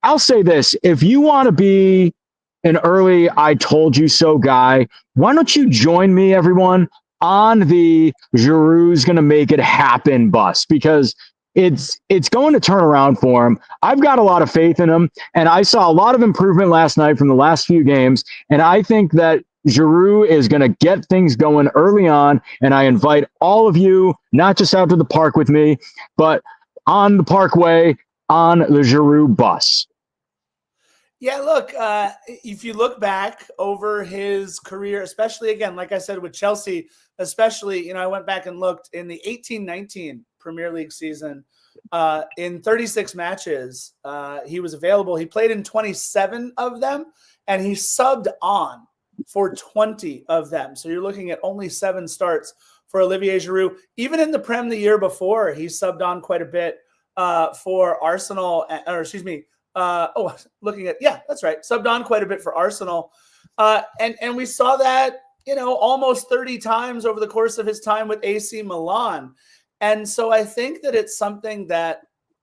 I'll say this, if you want to be an early I told you so guy, why don't you join me, everyone, on the Giroud's going to make it happen bus, because it's going to turn around for him. I've got a lot of faith in him, and I saw a lot of improvement last night from the last few games, and I think that Giroud is going to get things going early on, and I invite all of you, not just out to the park with me, but on the Parkway, on the Giroud bus. Yeah, look, if you look back over his career, especially, again, like I said, with Chelsea, especially, I went back and looked in the 18-19 Premier League season, in 36 matches, he was available. He played in 27 of them, and he subbed on for 20 of them. So you're looking at only 7 starts for Olivier Giroud. Even in the Prem the year before, he subbed on quite a bit for Arsenal, that's right. Subbed on quite a bit for Arsenal. And we saw that, almost 30 times over the course of his time with AC Milan. And so I think that it's something that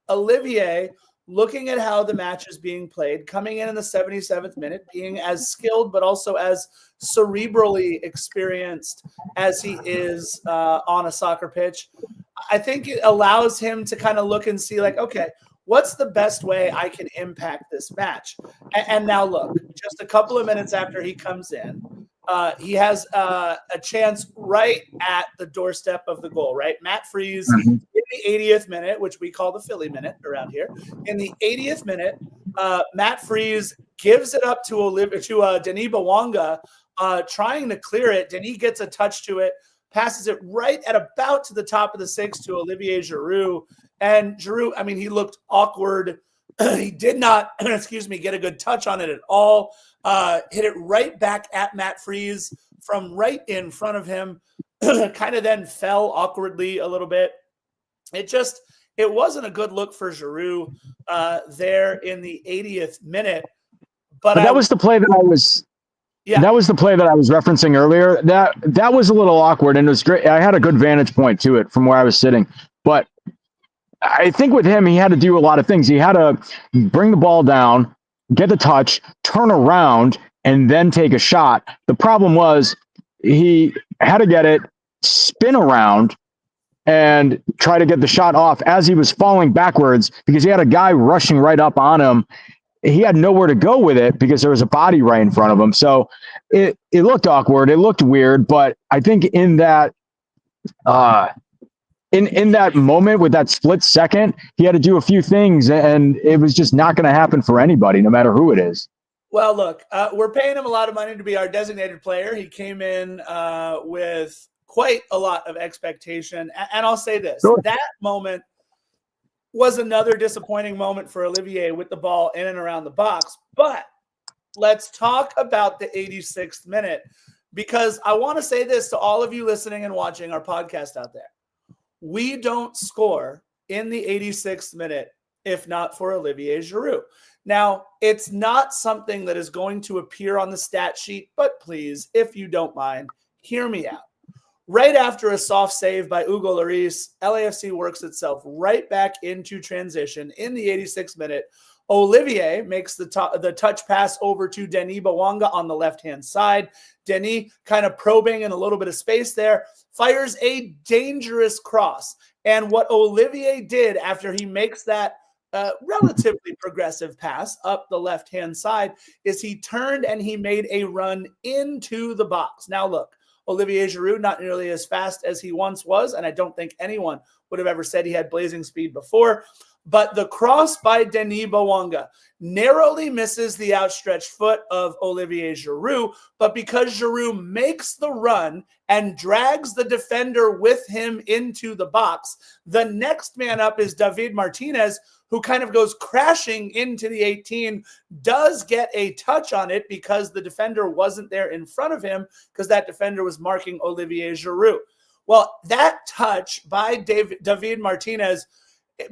Olivier, looking at how the match is being played, coming in the 77th minute, being as skilled but also as cerebrally experienced as he is on a soccer pitch, I think it allows him to kind of look and see like, okay, what's the best way I can impact this match? And now look, just a couple of minutes after he comes in, he has a chance right at the doorstep of the goal, right? Matt Freese in the 80th minute, which we call the Philly minute around here. In the 80th minute, Matt Freese gives it up to Denis Bouanga, trying to clear it. Denis gets a touch to it, passes it right at about to the top of the 6 to Olivier Giroud. And Giroud, he looked awkward. He did not, get a good touch on it at all. Hit it right back at Matt Freese from right in front of him. Kind of then fell awkwardly a little bit. It wasn't a good look for Giroud there in the 80th minute. But that was the play that I was. Yeah, that was the play that I was referencing earlier. That was a little awkward, and it was great. I had a good vantage point to it from where I was sitting. But I think with him, he had to do a lot of things. He had to bring the ball down, get the touch, turn around, and then take a shot. The problem was he had to get it, spin around, and try to get the shot off as he was falling backwards because he had a guy rushing right up on him. He had nowhere to go with it because there was a body right in front of him. So it looked awkward. It looked weird. But I think in that in that moment with that split second, he had to do a few things, and it was just not going to happen for anybody, no matter who it is. Well, look, we're paying him a lot of money to be our designated player. He came in with quite a lot of expectation. And I'll say this, That moment, was another disappointing moment for Olivier with the ball in and around the box. But let's talk about the 86th minute, because I want to say this to all of you listening and watching our podcast out there. We don't score in the 86th minute if not for Olivier Giroud. Now, it's not something that is going to appear on the stat sheet, but please, if you don't mind, hear me out. Right after a soft save by Hugo Lloris, LAFC works itself right back into transition in the 86th minute. Olivier makes the touch pass over to Denis Bouanga on the left-hand side. Denis, kind of probing in a little bit of space there, fires a dangerous cross. And what Olivier did after he makes that relatively progressive pass up the left-hand side is he turned and he made a run into the box. Now, look, Olivier Giroud, not nearly as fast as he once was, and I don't think anyone would have ever said he had blazing speed before. But the cross by Denis Bouanga narrowly misses the outstretched foot of Olivier Giroud, but because Giroud makes the run and drags the defender with him into the box, the next man up is David Martinez, who kind of goes crashing into the 18, does get a touch on it because the defender wasn't there in front of him because that defender was marking Olivier Giroud. Well, that touch by David Martinez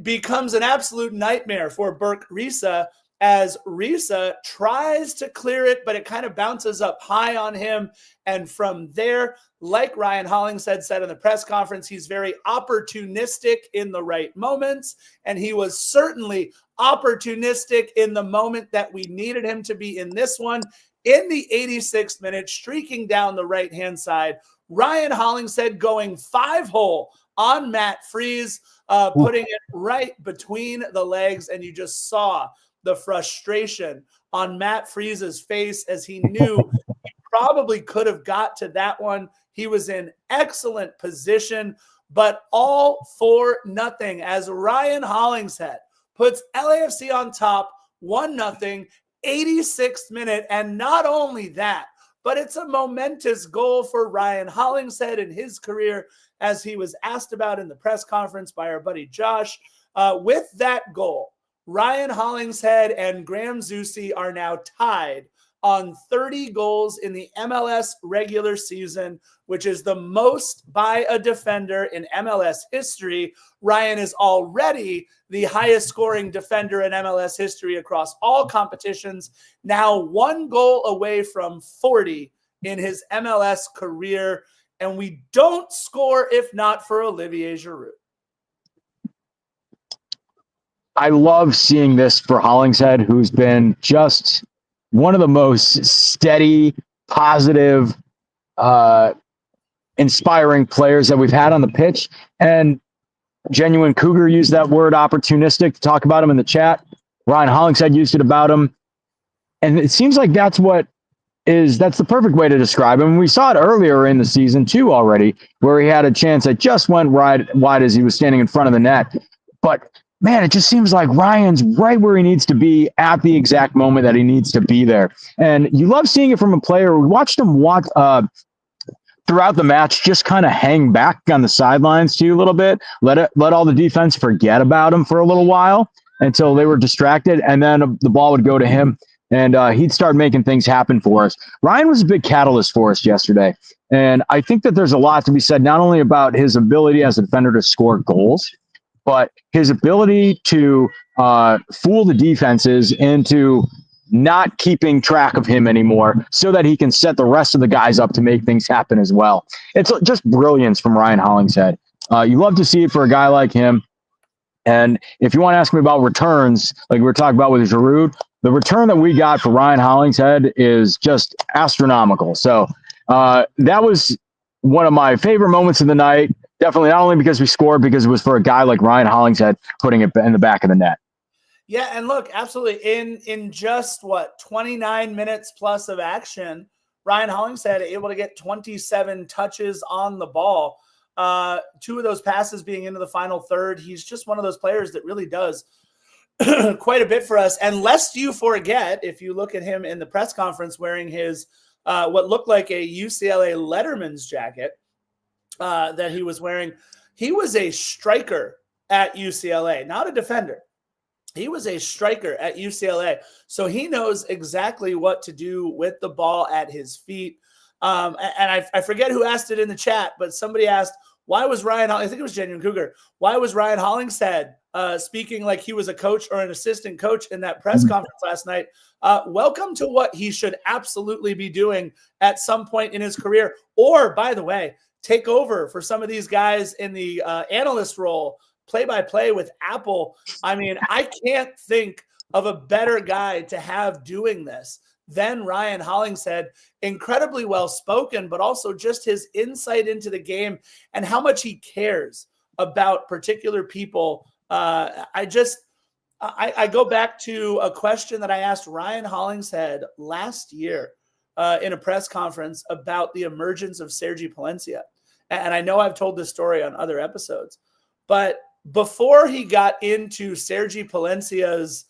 becomes an absolute nightmare for Berk Risa as Risa tries to clear it, but it kind of bounces up high on him. And from there, like Ryan Hollingshead said in the press conference, he's very opportunistic in the right moments. And he was certainly opportunistic in the moment that we needed him to be in this one. In the 86th minute, streaking down the right-hand side, Ryan Hollingshead going 5-hole on Matt Freese, putting it right between the legs. And you just saw the frustration on Matt Freese's face as he knew he probably could have got to that one. He was in excellent position, but all for nothing as Ryan Hollingshead puts LAFC on top 1-0, 86th minute. And not only that, but it's a momentous goal for Ryan Hollingshead in his career, as he was asked about in the press conference by our buddy Josh. With that goal, Ryan Hollingshead and Graham Zusi are now tied on 30 goals in the MLS regular season, which is the most by a defender in MLS history. Ryan is already the highest scoring defender in MLS history across all competitions, now 1 goal away from 40 in his MLS career. And we don't score if not for Olivier Giroud. I love seeing this for Hollingshead, who's been just one of the most steady, positive, inspiring players that we've had on the pitch. And Genuine Cougar used that word opportunistic to talk about him in the chat. Ryan Hollingshead used it about him. And it seems like that's the perfect way to describe him. We saw it earlier in the season too already, where he had a chance that just went wide as he was standing in front of the net. But man, it just seems like Ryan's right where he needs to be at the exact moment that he needs to be there. And you love seeing it from a player. We watched him throughout the match, just kind of hang back on the sidelines too a little bit, let all the defense forget about him for a little while until they were distracted. And then the ball would go to him and he'd start making things happen for us. Ryan was a big catalyst for us yesterday. And I think that there's a lot to be said, not only about his ability as a defender to score goals, but his ability to fool the defenses into not keeping track of him anymore so that he can set the rest of the guys up to make things happen as well. It's just brilliance from Ryan Hollingshead. You love to see it for a guy like him. And if you want to ask me about returns, like we were talking about with Giroud, the return that we got for Ryan Hollingshead is just astronomical. So that was one of my favorite moments of the night. Definitely not only because we scored, because it was for a guy like Ryan Hollingshead putting it in the back of the net. Yeah, and look, absolutely. In just 29 minutes plus of action, Ryan Hollingshead able to get 27 touches on the ball. 2 of those passes being into the final third. He's just one of those players that really does quite a bit for us. And lest you forget, if you look at him in the press conference wearing his what looked like a UCLA Letterman's jacket, that he was wearing. He was a striker at UCLA, not a defender. He was a striker at UCLA. So he knows exactly what to do with the ball at his feet. And I forget who asked it in the chat, but somebody asked, why was Ryan, I think it was Genuine Cougar, why was Ryan Hollingshead speaking like he was a coach or an assistant coach in that press conference last night? Welcome to what he should absolutely be doing at some point in his career. Or, by the way, take over for some of these guys in the analyst role, play-by-play with Apple. I mean, I can't think of a better guy to have doing this than Ryan Hollingshead. Incredibly well-spoken, but also just his insight into the game and how much he cares about particular people. I go back to a question that I asked Ryan Hollingshead last year in a press conference about the emergence of Sergi Palencia. And I know I've told this story on other episodes, but before he got into Sergi Palencia's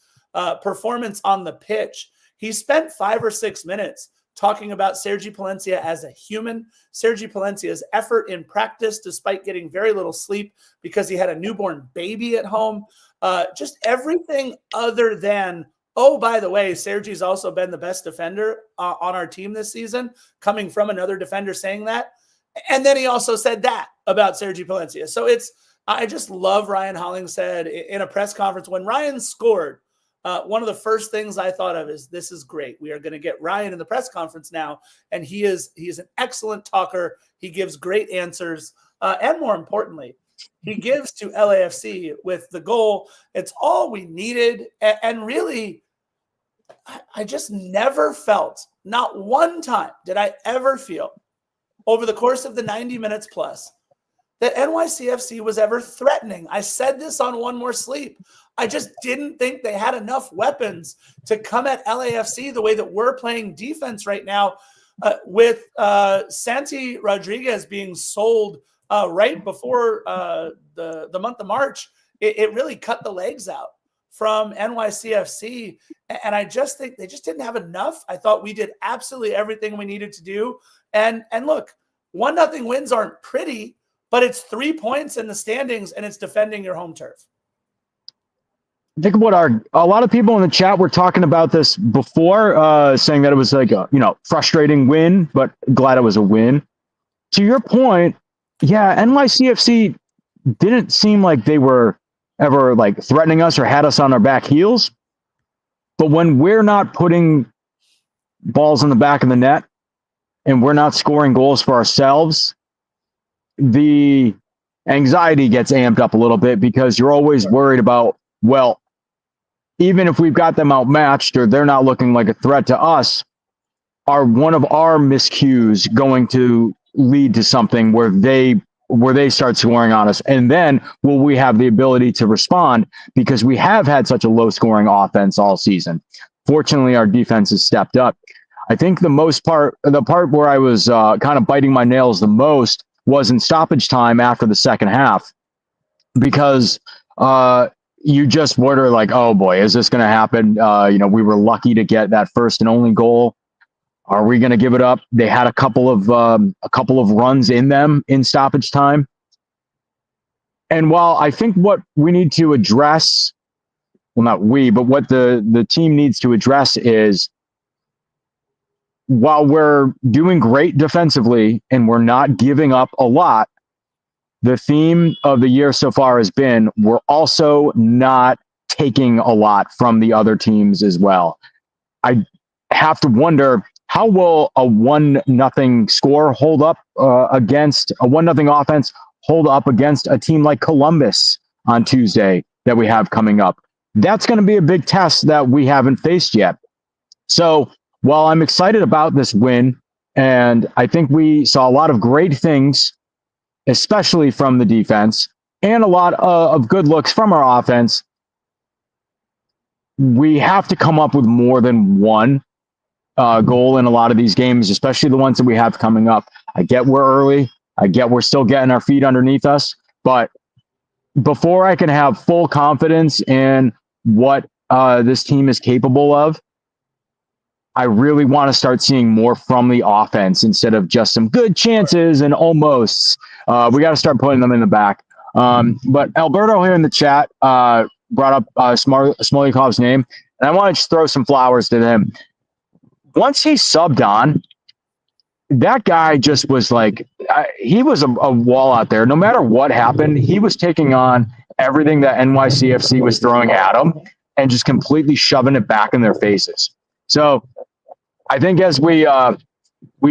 performance on the pitch, he spent 5 or 6 minutes talking about Sergi Palencia as a human, Sergi Palencia's effort in practice, despite getting very little sleep because he had a newborn baby at home. Just everything other than, oh, by the way, Sergi's also been the best defender on our team this season, coming from another defender saying that. And then he also said that about Sergi Palencia. So I just love Ryan Hollingshead in a press conference. When Ryan scored, one of the first things I thought of is, this is great. We are going to get Ryan in the press conference now. And he is an excellent talker. He gives great answers. And more importantly, he gives to LAFC with the goal. It's all we needed. And really, I just never felt, not one time did I ever feel over the course of the 90 minutes plus, that NYCFC was ever threatening. I said this on One More Sleep. I just didn't think they had enough weapons to come at LAFC the way that we're playing defense right now, with Santi Rodriguez being sold right before the month of March. It really cut the legs out from NYCFC. And I just think they just didn't have enough. I thought we did absolutely everything we needed to do. And look, 1-0 wins aren't pretty, but it's 3 points in the standings, and it's defending your home turf. I think a lot of people in the chat were talking about this before, saying that it was like a frustrating win, but glad it was a win. To your point, yeah, NYCFC didn't seem like they were ever like threatening us or had us on our back heels. But when we're not putting balls in the back of the net and we're not scoring goals for ourselves, the anxiety gets amped up a little bit, because you're always worried about, well, even if we've got them outmatched or they're not looking like a threat to us, are one of our miscues going to lead to something where they start scoring on us? And then will we have the ability to respond, because we have had such a low scoring offense all season? Fortunately, our defense has stepped up. I think the part where I was kind of biting my nails the most was in stoppage time after the second half, because you just wonder, like, oh boy, is this going to happen? We were lucky to get that first and only goal. Are we going to give it up? They had a couple of runs in them in stoppage time. And while I think what we need to address, well, not we, but what the team needs to address is, while we're doing great defensively and we're not giving up a lot, the theme of the year so far has been, we're also not taking a lot from the other teams as well. I have to wonder, how will a 1-0 score hold up against a 1-0 offense, hold up against a team like Columbus on Tuesday that we have coming up? That's going to be a big test that we haven't faced yet. So while I'm excited about this win, and I think we saw a lot of great things, especially from the defense, and a lot of good looks from our offense, we have to come up with more than one goal in a lot of these games, especially the ones that we have coming up. I get we're early. I get we're still getting our feet underneath us. But before I can have full confidence in what this team is capable of, I really want to start seeing more from the offense instead of just some good chances and almosts. We got to start putting them in the back. But Alberto here in the chat brought up Smolyakov's name, and I want to just throw some flowers to him. Once he subbed on, that guy just was like, he was a wall out there. No matter what happened, he was taking on everything that NYCFC was throwing at him and just completely shoving it back in their faces. So I think as we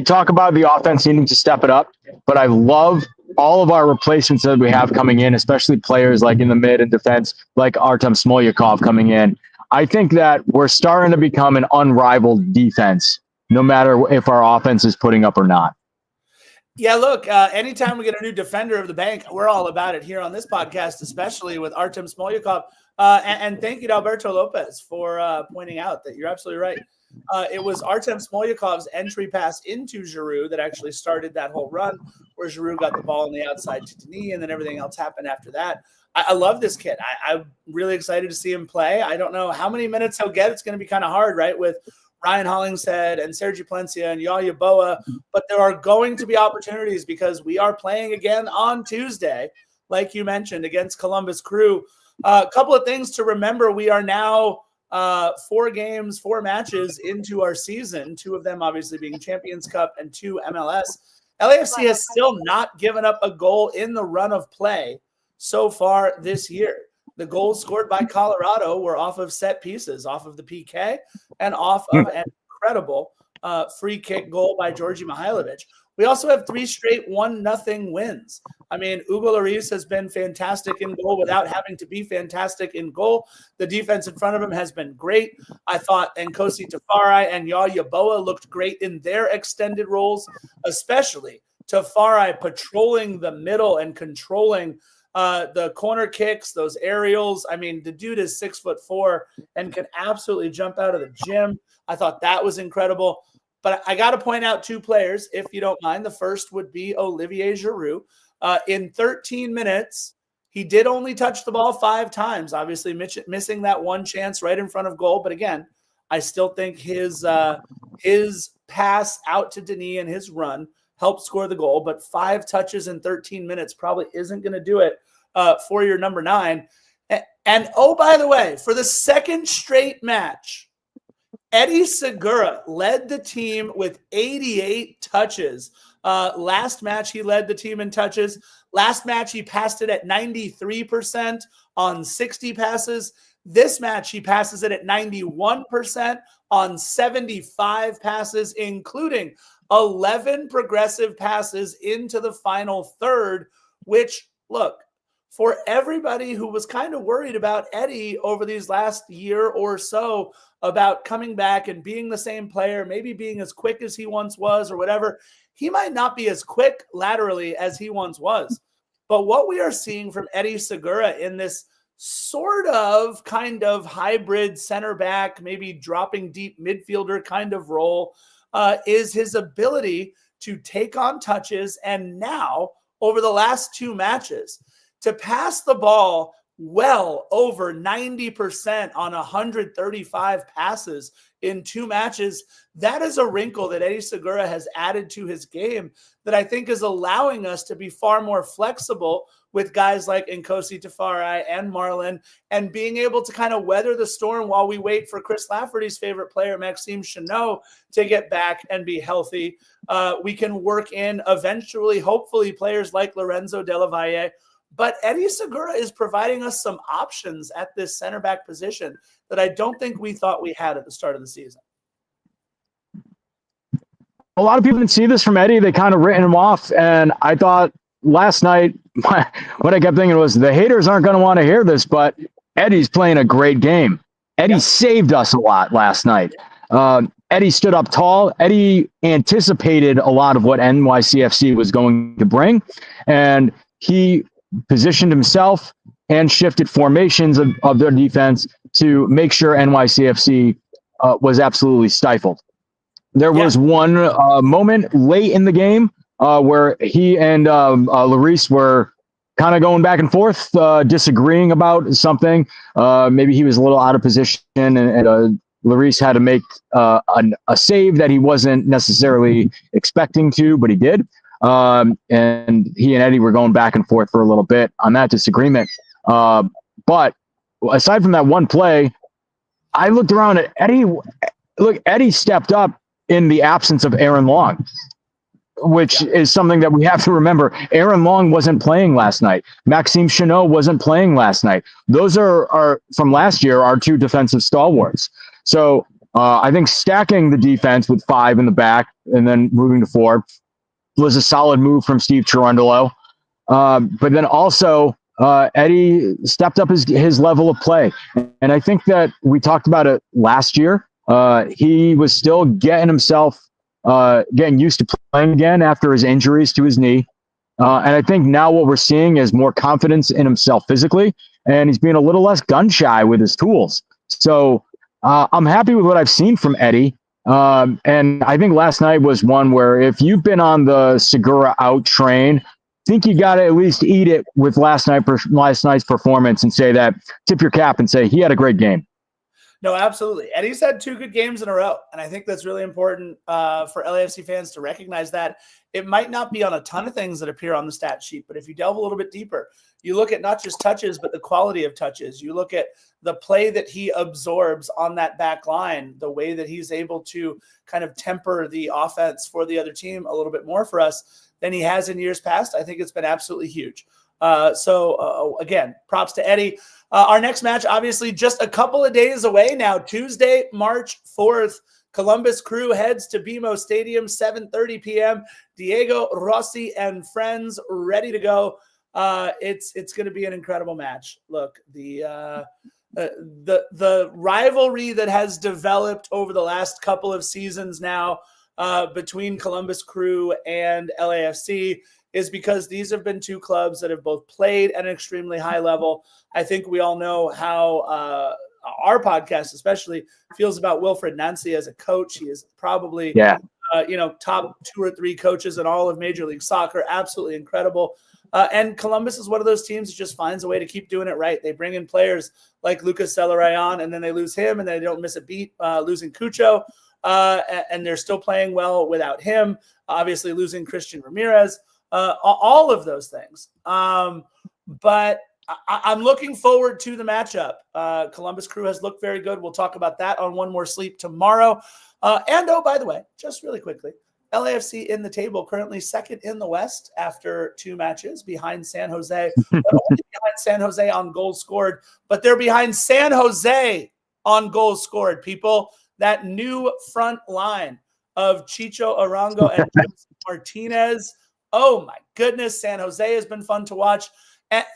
talk about the offense needing to step it up, but I love all of our replacements that we have coming in, especially players like in the mid and defense, like Artem Smolyakov coming in. I think that we're starting to become an unrivaled defense, no matter if our offense is putting up or not. Yeah, look, anytime we get a new defender of the bank, we're all about it here on this podcast, especially with Artem Smolyakov. And thank you to Alberto Lopez for pointing out that you're absolutely right. It was Artem Smolyakov's entry pass into Giroud that actually started that whole run, where Giroud got the ball on the outside to Denis, and then everything else happened after that. I love this kid. I'm really excited to see him play. I don't know how many minutes he'll get. It's going to be kind of hard, right, with Ryan Hollingshead and Sergi Palencia and Yaya Boa. But there are going to be opportunities because we are playing again on Tuesday, like you mentioned, against Columbus Crew. A couple of things to remember. We are now 4 matches into our season, 2 of them obviously being Champions Cup and 2 MLS. LAFC has still not given up a goal in the run of play so far this year. The goals scored by Colorado were off of set pieces, off of the PK, and off of an incredible free kick goal by Georgi Mihailovic. We also have 3 straight 1-0 wins. I mean, Hugo Lloris has been fantastic in goal without having to be fantastic in goal. The defense in front of him has been great. I thought Nkosi Tafari and Yaya Boa looked great in their extended roles, especially Tafari patrolling the middle and controlling the corner kicks, those aerials. I mean, the dude is 6'4" and can absolutely jump out of the gym. I thought that was incredible. But I got to point out 2 players, if you don't mind. The first would be Olivier Giroud. In 13 minutes, he did only touch the ball 5 times, obviously missing that one chance right in front of goal. But again, I still think his pass out to Denis and his run helped score the goal. But 5 touches in 13 minutes probably isn't going to do it for your number 9. And oh, by the way, for the second straight match, Eddie Segura led the team with 88 touches. Last match, he led the team in touches. Last match, he passed it at 93% on 60 passes. This match, he passes it at 91% on 75 passes, including 11 progressive passes into the final third, which, look, for everybody who was kind of worried about Eddie over these last year or so about coming back and being the same player, maybe being as quick as he once was or whatever, he might not be as quick laterally as he once was. But what we are seeing from Eddie Segura in this sort of kind of hybrid center back, maybe dropping deep midfielder kind of role, is his ability to take on touches, and now over the last 2 matches to pass the ball well over 90% on 135 passes in 2 matches. That is a wrinkle that Eddie Segura has added to his game that I think is allowing us to be far more flexible with guys like Nkosi Tafari and Marlon, and being able to kind of weather the storm while we wait for Chris Lafferty's favorite player, Maxime Chanot, to get back and be healthy. We can work in eventually, hopefully, players like Lorenzo Della Valle. But Eddie Segura is providing us some options at this center back position that I don't think we thought we had at the start of the season. A lot of people didn't see this from Eddie. They kind of written him off. And I thought last night, what I kept thinking was the haters aren't going to want to hear this, but Eddie's playing a great game. Eddie saved us a lot last night. Eddie stood up tall. Eddie anticipated a lot of what NYCFC was going to bring. And he positioned himself and shifted formations of their defense to make sure NYCFC was absolutely stifled. There was one moment late in the game where he and Lloris were kind of going back and forth, disagreeing about something. Maybe he was a little out of position, and Lloris had to make a save that he wasn't necessarily expecting to, but he did. and he and Eddie were going back and forth for a little bit on that disagreement. But aside from that one play, I looked around at Eddie. Look, Eddie stepped up in the absence of Aaron Long, which is something that we have to remember. Aaron Long wasn't playing last night. Maxime Chanot wasn't playing last night. Those are from last year, our two defensive stalwarts. So I think stacking the defense with 5 in the back and then moving to 4 was a solid move from Steve Cherundolo. But then also Eddie stepped up his level of play. And I think that we talked about it last year. He was still getting used to playing again after his injuries to his knee. And I think now what we're seeing is more confidence in himself physically, and he's being a little less gun shy with his tools. So I'm happy with what I've seen from Eddie. And I think last night was one where if you've been on the Segura out train, I think you got to at least eat it with last night's performance and say that, tip your cap and say he had a great game. No, absolutely. Eddie's had 2 good games in a row, and I think that's really important for LAFC fans to recognize that. It might not be on a ton of things that appear on the stat sheet, but if you delve a little bit deeper, you look at not just touches, but the quality of touches. You look at the play that he absorbs on that back line, the way that he's able to kind of temper the offense for the other team a little bit more for us than he has in years past. I think it's been absolutely huge. So again, props to Eddie. Our next match, obviously, just a couple of days away now. Tuesday, March 4th, Columbus Crew heads to BMO Stadium, 7:30 p.m. Diego Rossi and friends ready to go. It's going to be an incredible match. Look, the rivalry that has developed over the last couple of seasons now between Columbus Crew and LAFC is because these have been 2 clubs that have both played at an extremely high level. I think we all know how our podcast especially feels about Wilfred Nancy as a coach. He is probably top 2 or 3 coaches in all of Major League Soccer. Absolutely incredible. And Columbus is one of those teams that just finds a way to keep doing it right. They bring in players like Lucas Celerayán, and then they lose him, and they don't miss a beat losing Cucho. And they're still playing well without him. Obviously losing Christian Ramirez. All of those things. But I'm looking forward to the matchup. Columbus Crew has looked very good. We'll talk about that on One More Sleep tomorrow. And by the way, just really quickly, LAFC in the table, currently second in the West after 2 matches behind San Jose. They're only behind San Jose on goals scored, but they're behind San Jose on goals scored, people. That new front line of Chicho Arango and Martinez. Oh, my goodness. San Jose has been fun to watch.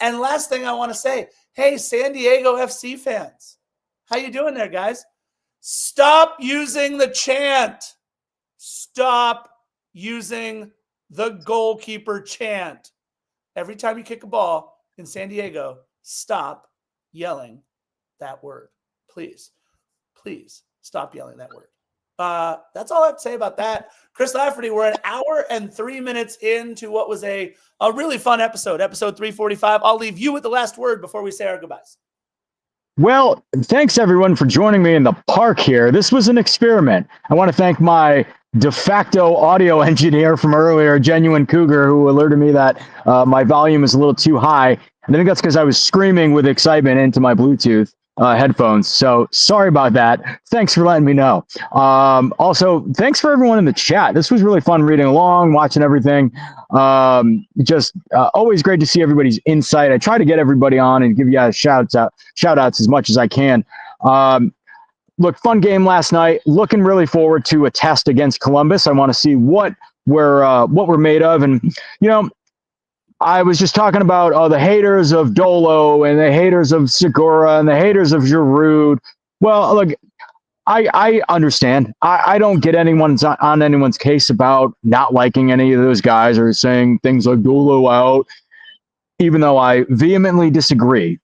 And last thing I want to say, hey, San Diego FC fans, how you doing there, guys? Stop using the chant. Stop using the goalkeeper chant. Every time you kick a ball in San Diego, stop yelling that word. Please, please stop yelling that word. That's all I have to say about that. Chris Lafferty, we're an hour and 3 minutes into what was a really fun episode 345. I'll leave you with the last word before we say our goodbyes. Well, thanks everyone for joining me in the park here. This was an experiment. I want to thank my de facto audio engineer from earlier, Genuine Cougar, who alerted me that my volume is a little too high. And I think that's because I was screaming with excitement into my Bluetooth headphones. So sorry about that. Thanks for letting me know. Also, thanks for everyone in the chat. This was really fun reading along, watching everything. Just always great to see everybody's insight. I try to get everybody on and give you guys shout outs as much as I can. Look, fun game last night. Looking really forward to a test against Columbus. I want to see what we're made of. And, you know, I was just talking about the haters of Dolo and the haters of Segura and the haters of Giroud. Well, look, I understand. I don't get on anyone's case about not liking any of those guys or saying things like Dolo out, even though I vehemently disagree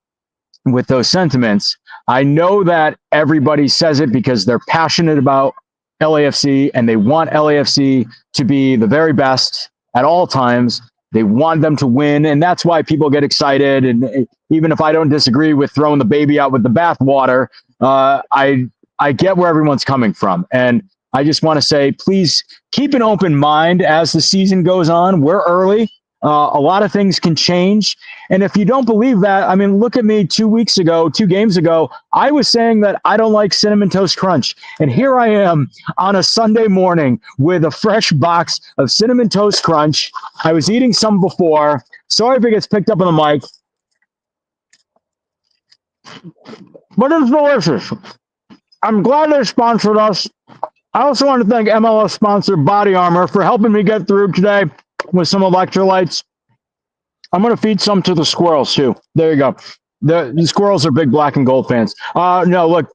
with those sentiments. I know that everybody says it because they're passionate about LAFC and they want LAFC to be the very best at all times. They want them to win, and that's why people get excited. And even if I don't disagree with throwing the baby out with the bathwater, I get where everyone's coming from. And I just want to say, please keep an open mind as the season goes on. We're early. A lot of things can change. And if you don't believe that, I mean, look at me 2 games ago. I was saying that I don't like Cinnamon Toast Crunch. And here I am on a Sunday morning with a fresh box of Cinnamon Toast Crunch. I was eating some before. Sorry if it gets picked up on the mic. But it's delicious. I'm glad they sponsored us. I also want to thank MLS sponsor Body Armor for helping me get through today with some electrolytes. I'm going to feed some to the squirrels, too. There you go. The squirrels are big black and gold fans. No, look,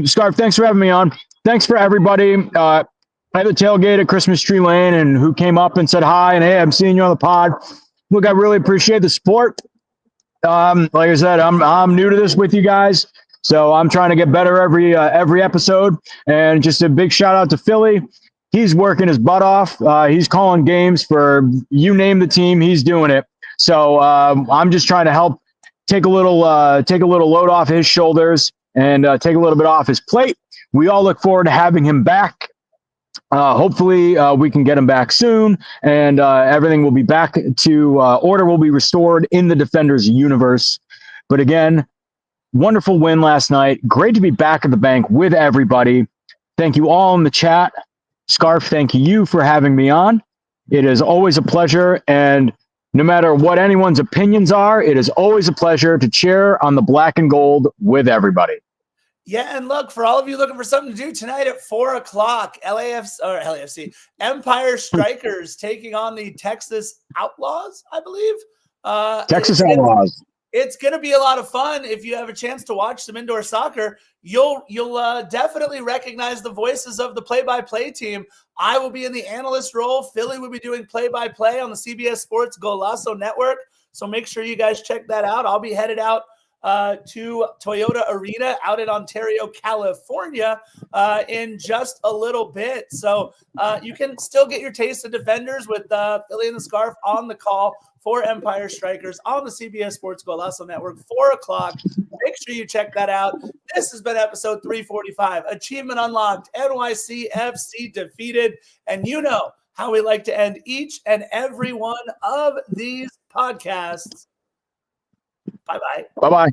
Scarf, thanks for having me on. Thanks for everybody at the tailgate at Christmas Tree Lane and who came up and said hi and, hey, I'm seeing you on the pod. Look, I really appreciate the support. Like I said, I'm new to this with you guys. So I'm trying to get better every episode. And just a big shout out to Philly. He's working his butt off. He's calling games for you name the team. He's doing it. So I'm just trying to help take a little load off his shoulders and take a little bit off his plate. We all look forward to having him back. Hopefully we can get him back soon, and everything will be back to order will be restored in the Defenders universe. But again, wonderful win last night. Great to be back at the bank with everybody. Thank you all in the chat. Scarf, thank you for having me on. It is always a pleasure. And no matter what anyone's opinions are, it is always a pleasure to cheer on the black and gold with everybody. Yeah, and look, for all of you looking for something to do tonight at 4 o'clock, LAFC, Empire Strikers taking on the Texas Outlaws, I believe. Texas Outlaws. It's going to be a lot of fun. If you have a chance to watch some indoor soccer, you'll definitely recognize the voices of the play-by-play team. I will be in the analyst role. Philly will be doing play-by-play on the CBS Sports Golazo Network. So make sure you guys check that out. I'll be headed out to Toyota Arena out in Ontario, California in just a little bit. So you can still get your taste of Defenders with Philly and the Scarf on the call for Empire Strikers on the CBS Sports Golazo Network, 4 o'clock. Make sure you check that out. This has been episode 345. Achievement unlocked. NYCFC defeated. And you know how we like to end each and every one of these podcasts. Bye-bye. Bye-bye.